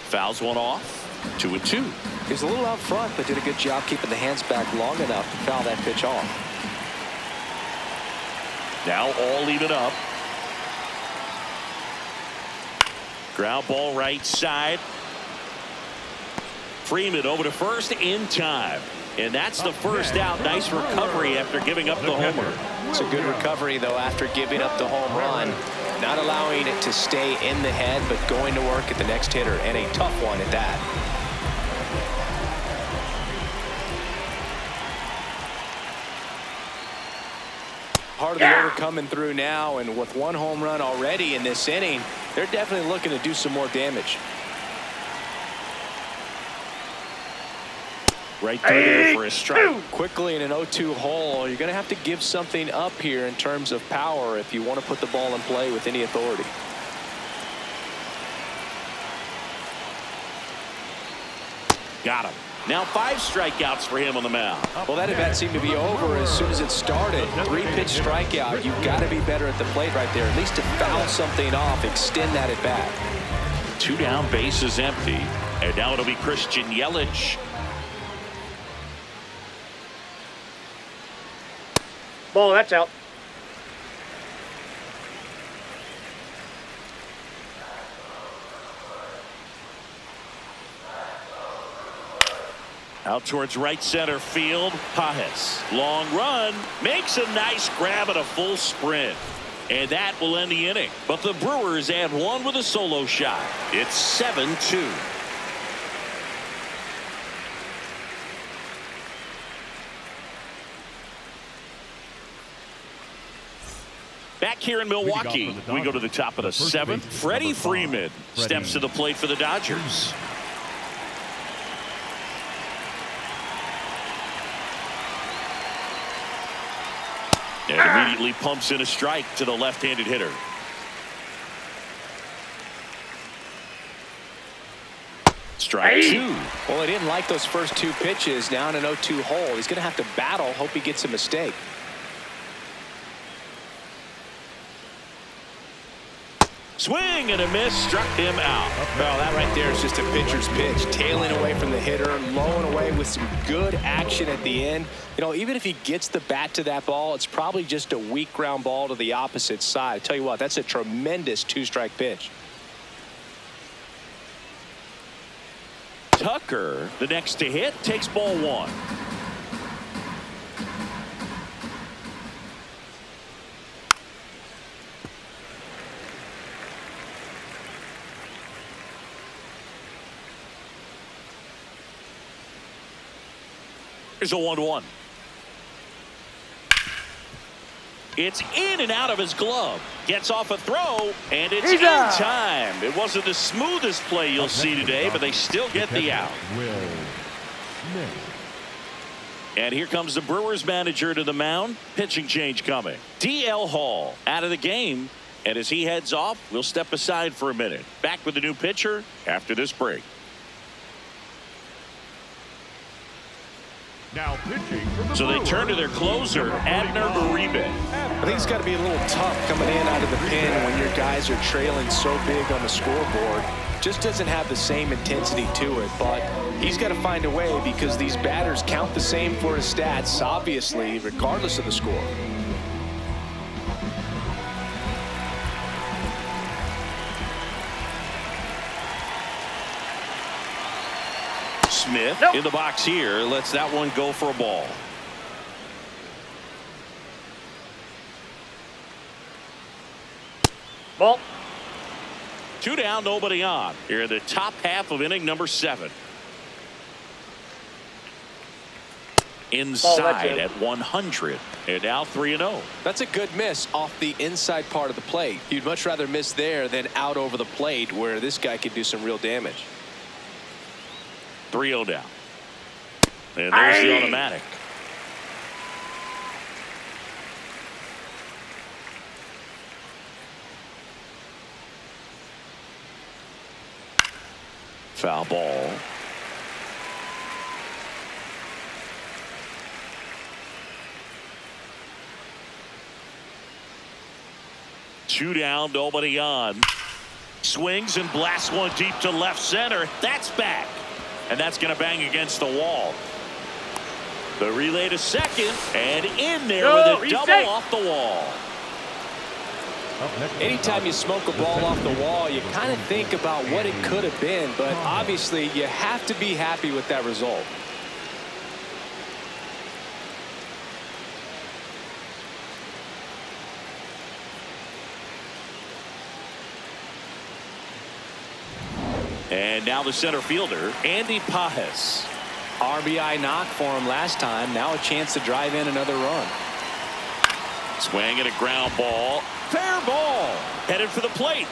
Fouls one off. 2-2. He's a little out front, but did a good job keeping the hands back long enough to foul that pitch off. Now all even up. Ground ball right side. Freeman over to first in time. And that's the first out. Nice recovery after giving up the homer. It's a good recovery, though, after giving up the home run. Not allowing it to stay in the head, but going to work at the next hitter, and a tough one at that. Part of the order coming through now, and with one home run already in this inning, they're definitely looking to do some more damage. Right there for a strike. Quickly in an 0-2 hole, you're going to have to give something up here in terms of power if you want to put the ball in play with any authority. Got him. Now 5 strikeouts for him on the mound. Well, that at bat seemed to be over as soon as it started. 3-pitch strikeout. You've got to be better at the plate right there, at least to foul something off, extend that at bat. 2 down, base is empty. And now it'll be Christian Yelich. Ball, that's out. Out towards right center field. Pajes. Long run. Makes a nice grab at a full sprint. And that will end the inning. But the Brewers add one with a solo shot. It's 7-2. Back here in Milwaukee, we go to the top of the 7th. Freddie Freeman steps to the plate for the Dodgers. And immediately pumps in a strike to the left-handed hitter. Strike 2. Well, he didn't like those first 2 pitches. Now in an 0-2 hole, he's going to have to battle, hope he gets a mistake. Swing and a miss, struck him out. Well, that right there is just a pitcher's pitch, tailing away from the hitter, lowing away with some good action at the end. You know, even if he gets the bat to that ball, it's probably just a weak ground ball to the opposite side. I tell you what, that's a tremendous two-strike pitch. Tucker, the next to hit, takes ball one. Here's a 1-1. It's in and out of his glove. Gets off a throw, and it's in time. It wasn't the smoothest play you'll see today, but they still get the out. And here comes the Brewers manager to the mound. Pitching change coming. D.L. Hall out of the game. And as he heads off, we'll step aside for a minute. Back with the new pitcher after this break. Now pitching for the So they Brewers, turn to their closer, Abner Uribe. I think it's got to be a little tough coming in out of the pen when your guys are trailing so big on the scoreboard. Just doesn't have the same intensity to it, but he's got to find a way because these batters count the same for his stats, obviously, regardless of the score. Smith in the box here lets that one go for a ball. Ball. 2 down, nobody on. Here in the top half of inning number 7. Inside at 100. And now 3-0. That's a good miss off the inside part of the plate. You'd much rather miss there than out over the plate where this guy could do some real damage. 3-0 down. And there's the automatic. Foul ball. Two down, nobody on. Swings and blasts one deep to left center. That's back. And that's going to bang against the wall. The relay to second. And in there with a double off the wall. Anytime you smoke a ball off the wall, you kind of think about what it could have been, but obviously you have to be happy with that result. And now the center fielder, Andy Pajes. RBI knock for him last time. Now a chance to drive in another run. Swing and a ground ball. Fair ball. Headed for the plate.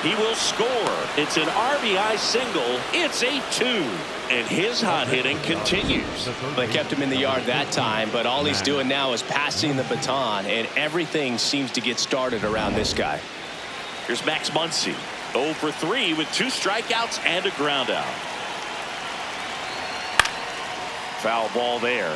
He will score. It's an RBI single. It's a 2. And his hot hitting continues. They kept him in the yard that time, but all he's doing now is passing the baton, and everything seems to get started around this guy. Here's Max Muncy. 0 for 3 with 2 strikeouts and a ground out. Foul ball there.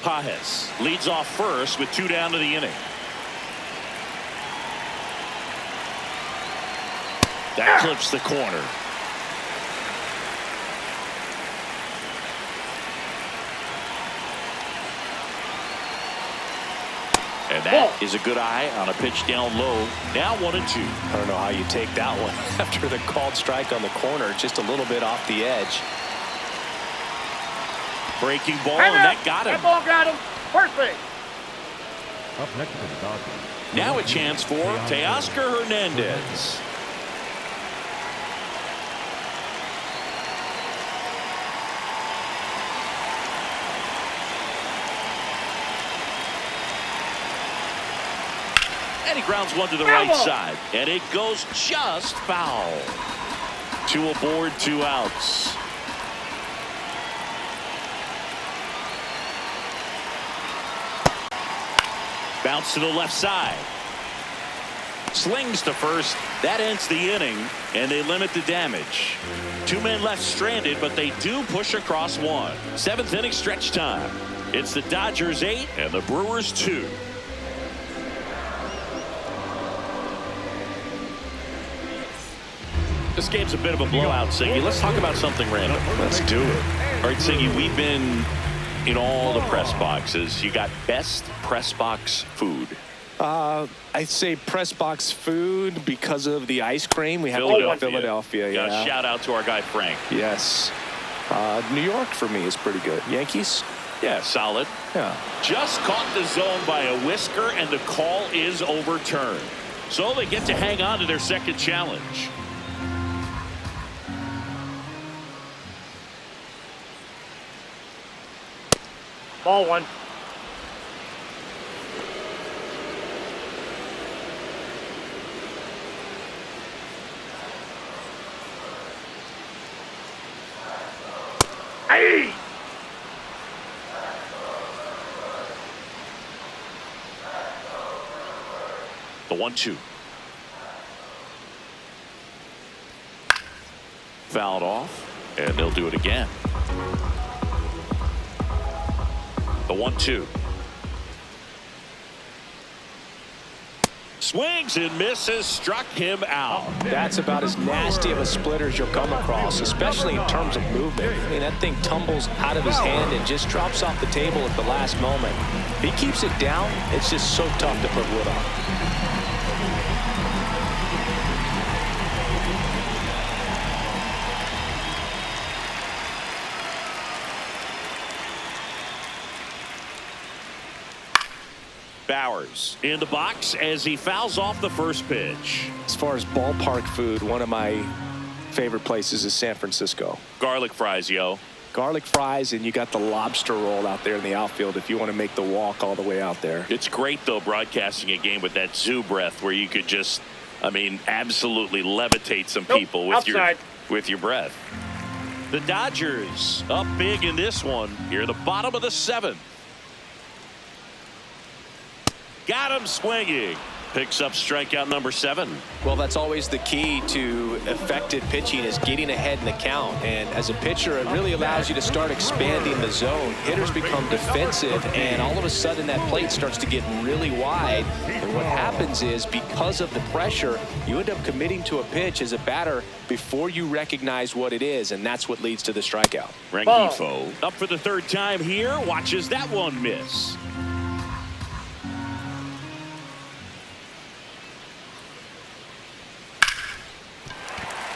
Pajes leads off first with 2 down to the inning. That clips the corner. And that is a good eye on a pitch down low. Now 1-2. I don't know how you take that one after the called strike on the corner, just a little bit off the edge. Breaking ball, and that got him. That ball got him. First base. Up next to the Dodgers. Now a chance for Teoscar Hernandez. And he grounds one to the right side. And it goes just foul. 2 aboard, 2 outs. Bounce to the left side. Slings to first. That ends the inning, and they limit the damage. 2 men left stranded, but they do push across one. 7th inning stretch time. It's the Dodgers 8 and the Brewers 2. This game's a bit of a blowout, Siggy. Let's talk about something random. Let's do it. All right, Siggy, we've been in all the press boxes. You got best press box food. I'd say press box food because of the ice cream. We have Philadelphia. Yeah. Shout out to our guy Frank. Yes. New York for me is pretty good. Yankees? Yeah, solid. Yeah. Just caught the zone by a whisker, and the call is overturned. So they get to hang on to their second challenge. Ball one. Hey! The 1-2. Fouled off, and they'll do it again. The 1-2. Swings and misses, struck him out. That's about as nasty of a splitter as you'll come across, especially in terms of movement. I mean, that thing tumbles out of his hand and just drops off the table at the last moment. If he keeps it down, it's just so tough to put wood on. Bowers in the box as he fouls off the first pitch. As far as ballpark food, one of my favorite places is San Francisco. Garlic fries, yo. Garlic fries, and you got the lobster roll out there in the outfield if you want to make the walk all the way out there. It's great, though, broadcasting a game with that zoo breath where you could just, I mean, absolutely levitate some people with your breath. The Dodgers up big in this one here, the bottom of the 7th. Got him swinging. Picks up strikeout number 7. Well, that's always the key to effective pitching, is getting ahead in the count. And as a pitcher, it really allows you to start expanding the zone. Hitters become defensive, and all of a sudden that plate starts to get really wide. And what happens is, because of the pressure, you end up committing to a pitch as a batter before you recognize what it is, and that's what leads to the strikeout. Rengifo up for the 3rd time here. Watches that one miss.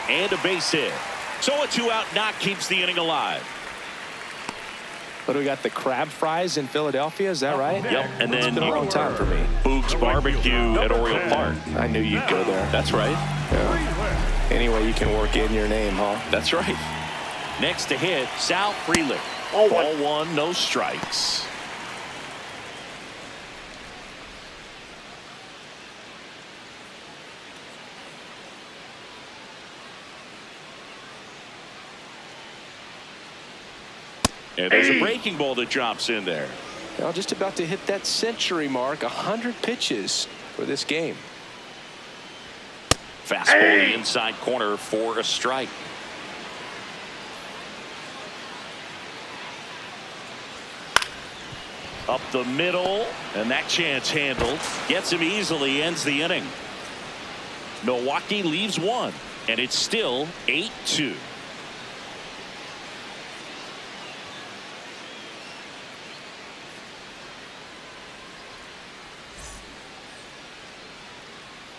And a base hit. So a 2-out knock keeps the inning alive. What do we got? The crab fries in Philadelphia, is that right? Yep. And then it's been a long time for me. Boog's Barbecue at Oriole Park. I knew you'd go there. That's right. Yeah. Anyway, you can work in your name, huh? That's right. Next to hit, Sal Frelick. Ball one, no strikes. And there's a breaking ball that drops in there. Now just about to hit that century mark, 100 pitches for this game. Fastball in the inside corner for a strike. Up the middle, and that chance handled. Gets him easily, ends the inning. Milwaukee leaves one, and it's still 8-2.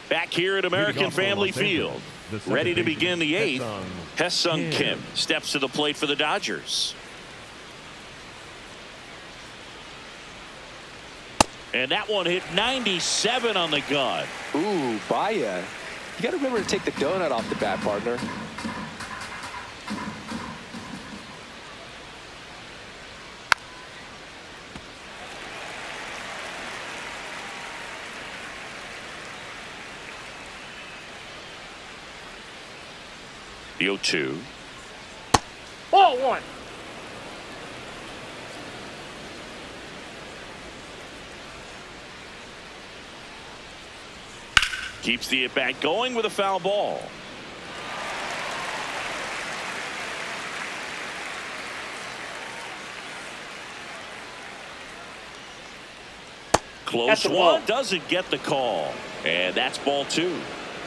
Back here at American Family Field, ready to begin the 8th. Hesung Kim steps to the plate for the Dodgers. And that one hit 97 on the gun. Ooh, Baya. You got to remember to take the donut off the bat, partner. The 0-2. Ball one. Keeps the at-bat going with a foul ball. Close one, doesn't get the call. And that's ball 2.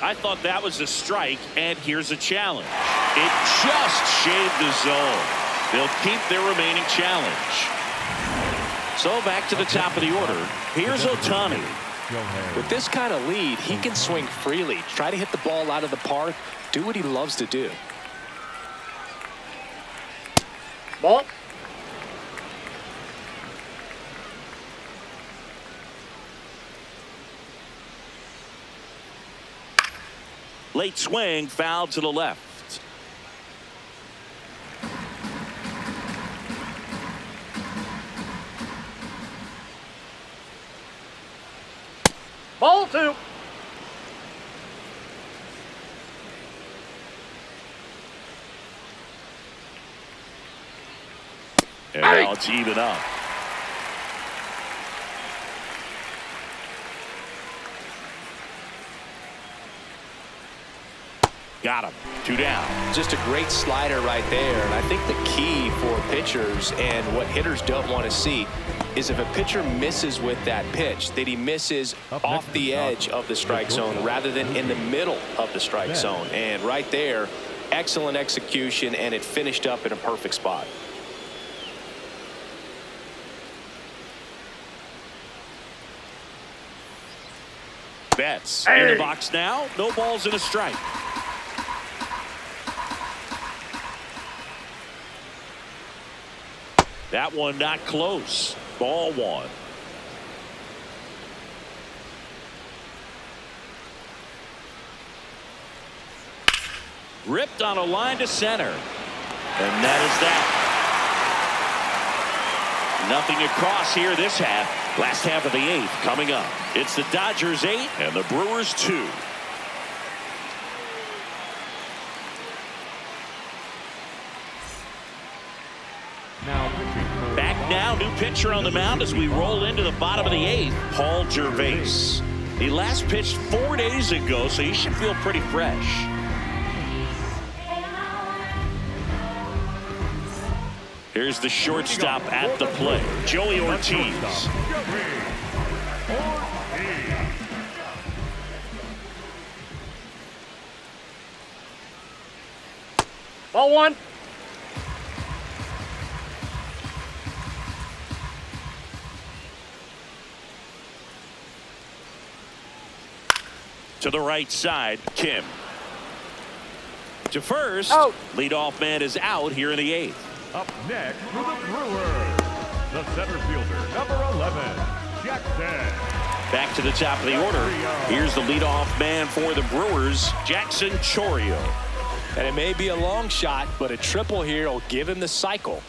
I thought that was a strike, and here's a challenge. It just shaved the zone. They'll keep their remaining challenge. So back to the top of the order. Here's Ohtani. With this kind of lead, he can swing freely, try to hit the ball out of the park, do what he loves to do. Ball. Late swing, foul to the left. Ball 2. And now it's even up. Got him. 2 down. Just a great slider right there. And I think the key for pitchers and what hitters don't want to see is if a pitcher misses with that pitch, that he misses off the edge of the strike zone rather than in the middle of the strike zone. And right there, excellent execution, and it finished up in a perfect spot. Betts in the box now. No balls and a strike. That one not close. Ball 1. Ripped on a line to center. And that is that. Nothing across here this half. Last half of the 8th coming up. It's the Dodgers 8 and the Brewers 2. Back now, new pitcher on the mound as we roll into the bottom of the 8th, Paul Gervais. He last pitched 4 days ago, so he should feel pretty fresh. Here's the shortstop at the plate, Joey Ortiz. Ball 1. To the right side, Kim. To first, leadoff man is out here in the 8th. Up next for the Brewers, the center fielder, number 11, Jackson. Back to the top of the order. Here's the leadoff man for the Brewers, Jackson Chourio. And it may be a long shot, but a triple here will give him the cycle.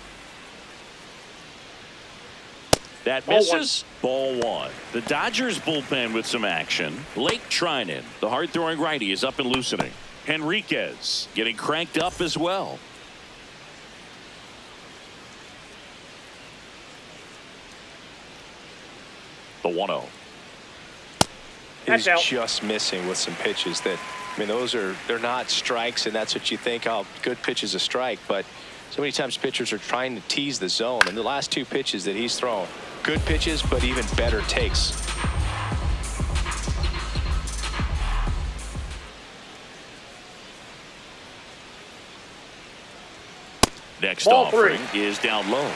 That misses. Ball 1. The Dodgers bullpen with some action. Blake Trinan, the hard-throwing righty, is up and loosening. Henriquez getting cranked up as well. The 1-0. He's just missing with some pitches that, I mean, they're not strikes, and that's what you think, oh, good pitch is a strike, but so many times pitchers are trying to tease the zone, and the last 2 pitches that he's thrown, good pitches, but even better takes. Next offering is down low.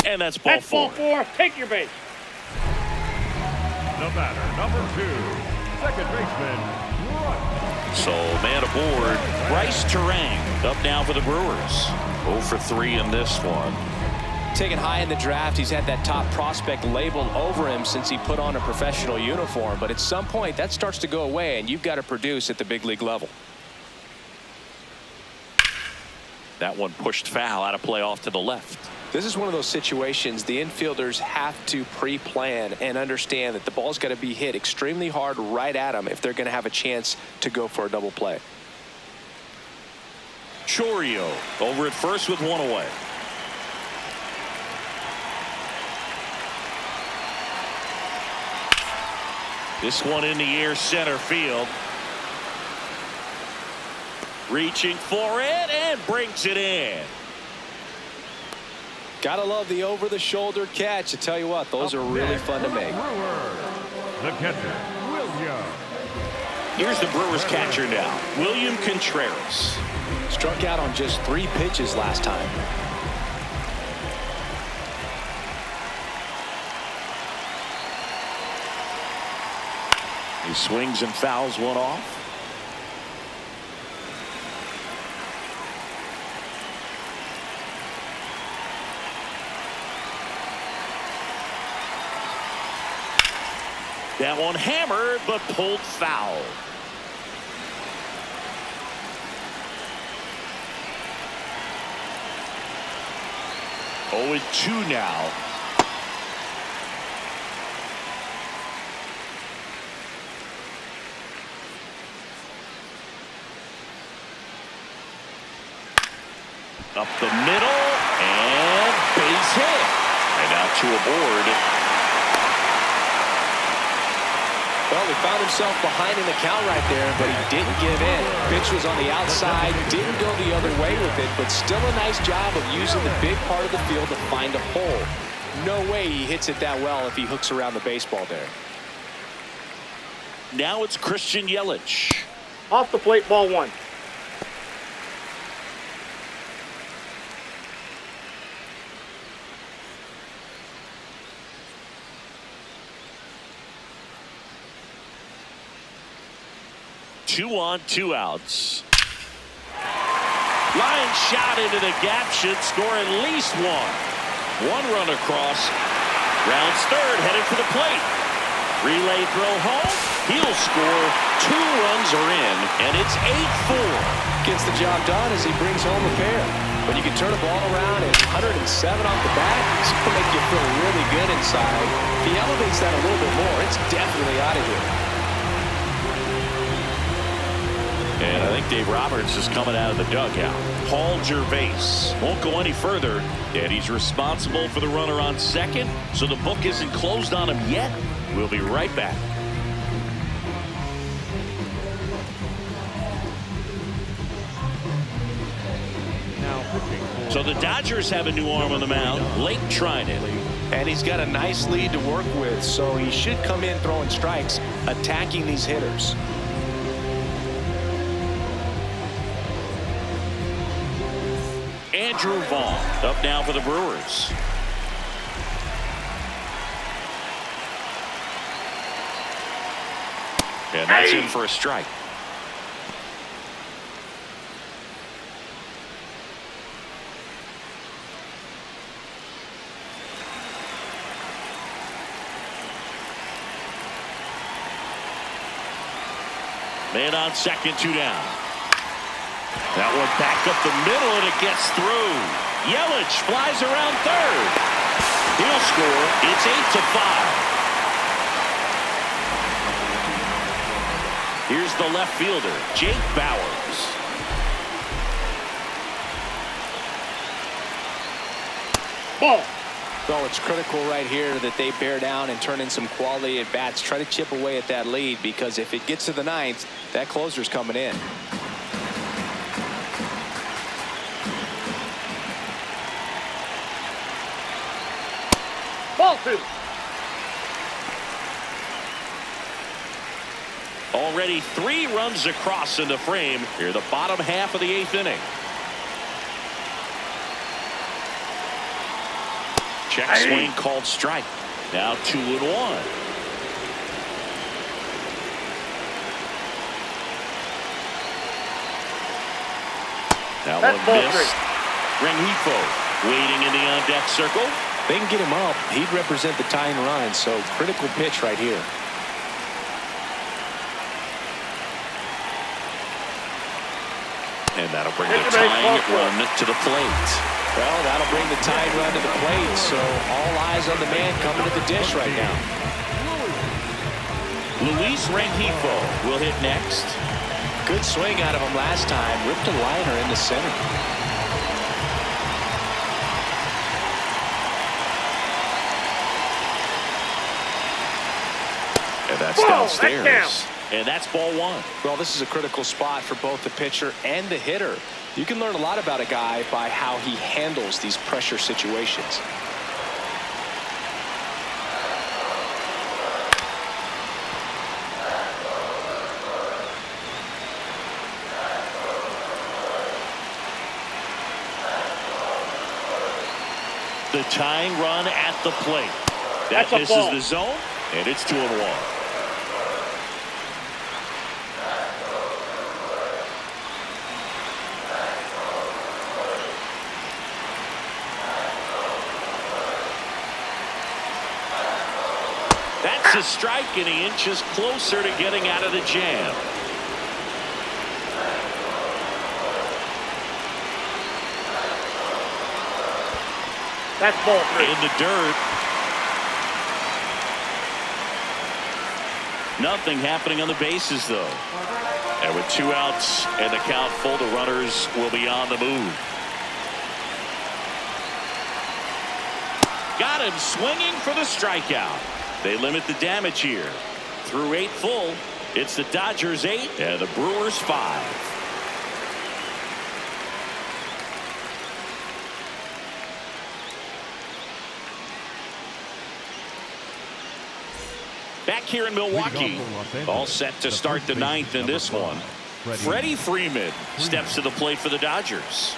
And that's ball 4. Ball 4. Take your base. The batter, number 2, second baseman, Rush. So man aboard, Bryce Terang up now for the Brewers. 0 for 3 in this one. Taken high in the draft, he's had that top prospect labeled over him since he put on a professional uniform, but at some point that starts to go away, and you've got to produce at the big league level. That one pushed foul out of play off to the left. This is one of those situations the infielders have to pre-plan and understand that the ball's got to be hit extremely hard right at them if they're going to have a chance to go for a double play. Chourio over at first with 1 away. This one in the air, center field. Reaching for it and brings it in. Gotta love the over-the-shoulder catch. I tell you what, those are really fun to make. The catcher, William. Here's the Brewers catcher now, William Contreras. Struck out on just 3 pitches last time. He swings and fouls one off. That one hammered, but pulled foul. Oh, 2 now. Up the middle and base hit. And now 2 aboard. Well, he found himself behind in the count right there, but he didn't give in. Pitch was on the outside, didn't go the other way with it, but still a nice job of using the big part of the field to find a hole. No way he hits it that well if he hooks around the baseball there. Now it's Christian Yelich. Off the plate, ball 1. Two on, 2 outs. Line shot into the gap should score at least 1. 1 run across. Rounds third, headed for the plate. Relay throw home. He'll score. 2 runs are in, and it's 8-4. Gets the job done as he brings home a pair. When you can turn a ball around at 107 off the bat, it's going to make you feel really good inside. If he elevates that a little bit more, it's definitely out of here. And I think Dave Roberts is coming out of the dugout. Paul Gervais won't go any further, and he's responsible for the runner on second, so the book isn't closed on him yet. We'll be right back. So the Dodgers have a new arm on the mound, Blake Trinan. And he's got a nice lead to work with, so he should come in throwing strikes, attacking these hitters. Andrew Vaughn up now for the Brewers. And that's in for a strike. Man on second, 2 down. That one back up the middle, and it gets through. Yelich flies around third. He'll score. It's 8-5. Here's the left fielder, Jake Bowers. Ball. So it's critical right here that they bear down and turn in some quality at bats. Try to chip away at that lead, because if it gets to the 9th, that closer's coming in. Ball 2. Already 3 runs across in the frame here, the bottom half of the 8th inning. Check swing called strike. Now 2-1. That one missed. Rengifo waiting in the on-deck circle. They can get him up, he'd represent the tying run, so critical pitch right here. And that'll bring the tying run to the plate. Well, that'll bring the tying run to the plate, so all eyes on the man coming to the dish right now. Luis Rengifo will hit next. Good swing out of him last time, ripped a liner in the center. And That's downstairs. And that's ball one. Well, this is a critical spot for both the pitcher and the hitter. You can learn a lot about a guy by how he handles these pressure situations. The tying run at the plate. That misses the zone, and it's 2-1. That's a strike, and he inches closer to getting out of the jam. That's ball three. In the dirt. Nothing happening on the bases, though. And with 2 outs and the count full, the runners will be on the move. Got him swinging for the strikeout. They limit the damage here. Through 8 full, it's the Dodgers 8 and the Brewers 5. Back here in Milwaukee, all set to start the 9th in this one. Freddie Freeman steps to the plate for the Dodgers.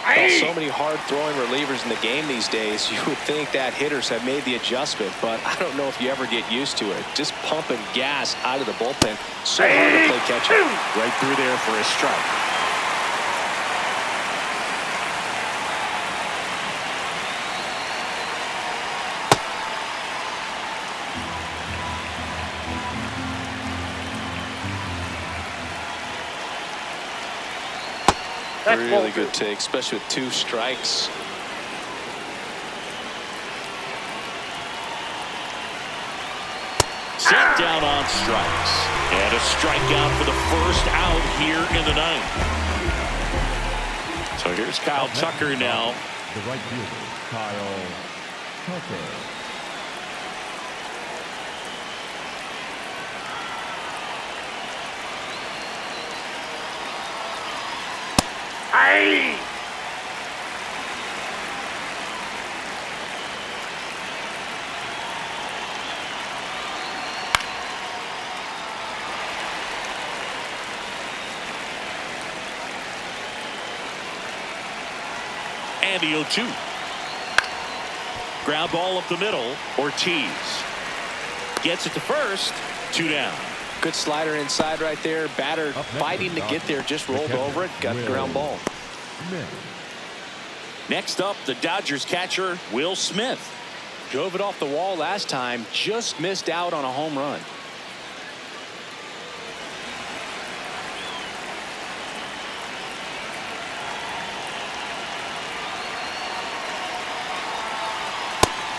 Well, so many hard-throwing relievers in the game these days. You would think that hitters have made the adjustment, but I don't know if you ever get used to it. Just pumping gas out of the bullpen. So hard to play catch-up. Right through there for a strike. Really good take, especially with 2 strikes. Set down on strikes. And a strikeout for the first out here in the 9th. So here's Kyle Tucker now. The right fielder, Kyle Tucker. Hey! And the 0-2. Ground ball up the middle. Ortiz gets it to first. 2 down. Good slider inside right there. Batter fighting to get there. Just rolled over it. Got the ground ball. Next up, the Dodgers catcher, Will Smith. Drove it off the wall last time. Just missed out on a home run.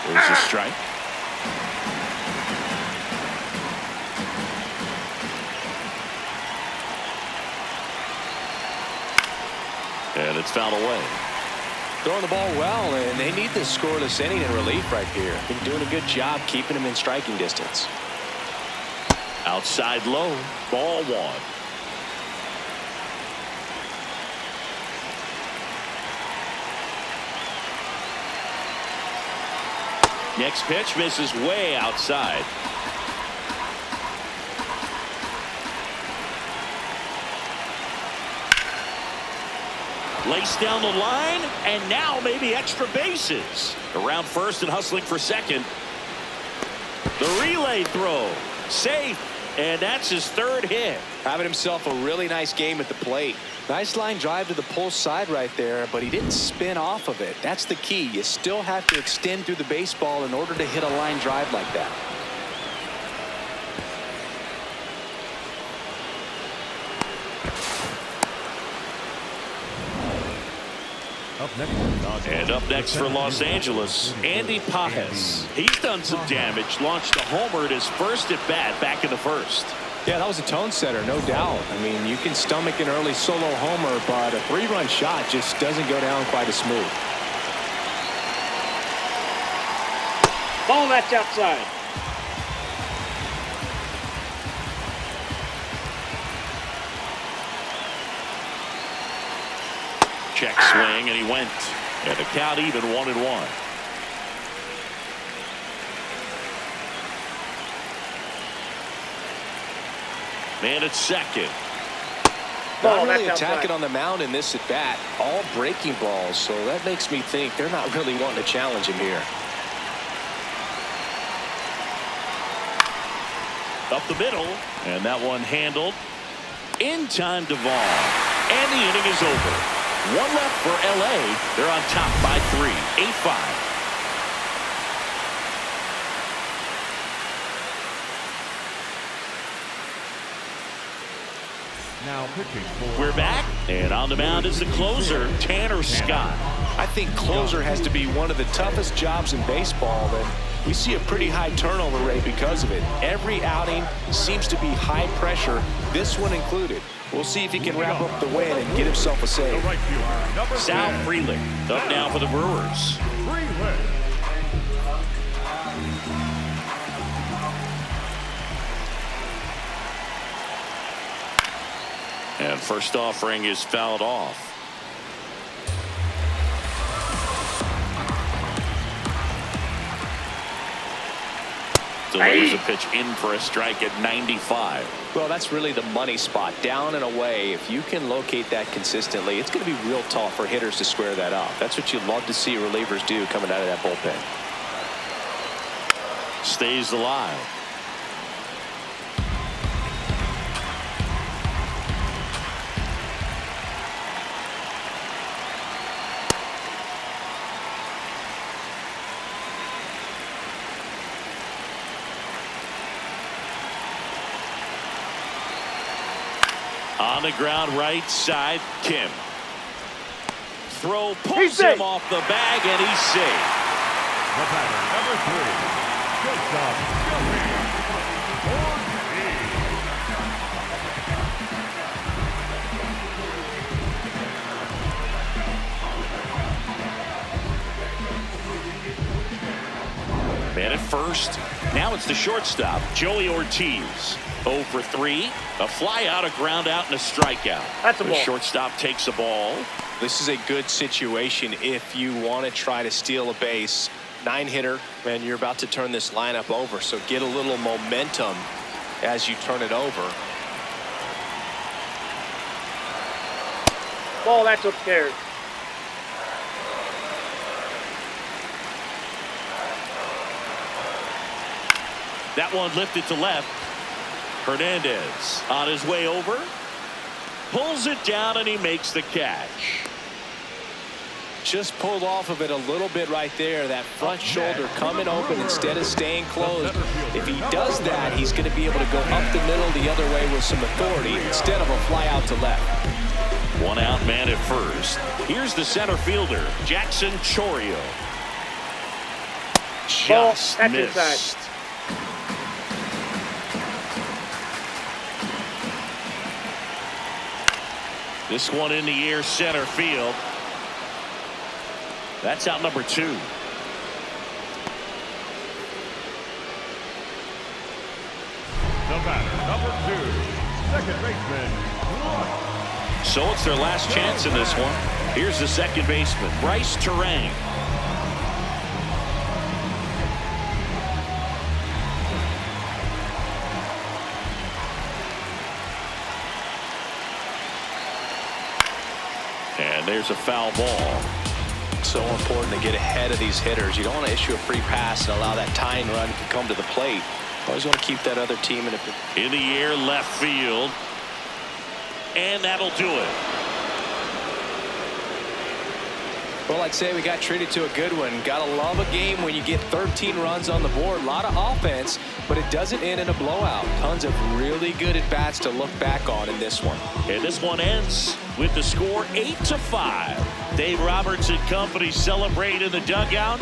There's a strike. And it's fouled away. Throwing the ball well, and they need this scoreless inning in relief right here. Been doing a good job keeping him in striking distance. Outside low, ball 1. Next pitch misses way outside. Laced down the line, and now maybe extra bases. Around first and hustling for second. The relay throw, safe, and that's his 3rd hit. Having himself a really nice game at the plate. Nice line drive to the pull side right there, but he didn't spin off of it. That's the key. You still have to extend through the baseball in order to hit a line drive like that. And up next for Los Angeles, Andy Pajes. He's done some damage, launched a homer at his first at bat back in the 1st. Yeah, that was a tone setter, no doubt. I mean, you can stomach an early solo homer, but a 3-run shot just doesn't go down quite as smooth. Ball, that's outside. Check swing, and he went. And the count even 1-1. Man at second. Not really attacking on the mound in this at bat. All breaking balls, so that makes me think they're not really wanting to challenge him here. Up the middle, and that one handled in time to Vaughn. And the inning is over. One left for LA. They're on top by 3, 8-5. Now pitching for. We're back, and on the mound is the closer, Tanner Scott. I think closer has to be one of the toughest jobs in baseball, and we see a pretty high turnover rate because of it. Every outing seems to be high pressure, this one included. We'll see if he can wrap up the win and get himself a save. The right fielder, number Sal 10, Frelick up now for the Brewers. Frelick. And first offering is fouled off. Delays a pitch in for a strike at 95. Well, that's really the money spot. Down and away, if you can locate that consistently, it's going to be real tough for hitters to square that up. That's what you love to see relievers do coming out of that bullpen. Stays alive. On the ground, right side, Kim. Throw pulls him off the bag, and he's safe. The batter, number 3, Man at first. Now it's the shortstop, Joey Ortiz. 0 for 3. A fly out, a ground out, and a strikeout. That's a ball. The shortstop takes the ball. This is a good situation if you want to try to steal a base. 9-hitter, and you're about to turn this lineup over, so get a little momentum as you turn it over. Ball, that's upstairs. That one lifted to left. Hernandez on his way over. Pulls it down, and he makes the catch. Just pulled off of it a little bit right there. That front shoulder coming open instead of staying closed. If he does that, he's going to be able to go up the middle the other way with some authority instead of a fly out to left. One out, man at first. Here's the center fielder, Jackson Chourio. Just missed. Inside. This one in the air, center field. That's out number 2. The batter, number 2, second baseman, Bryce. So it's their last chance in this one. Here's the second baseman, Bryce Terang. And there's a foul ball. So important to get ahead of these hitters. You don't want to issue a free pass and allow that tying run to come to the plate. Always want to keep that other team in the air, left field. And that'll do it. Well, I'd say we got treated to a good one. Gotta love a game when you get 13 runs on the board. A lot of offense, but it doesn't end in a blowout. Tons of really good at-bats to look back on in this one. And this one ends with the score 8-5. Dave Roberts and company celebrate in the dugout.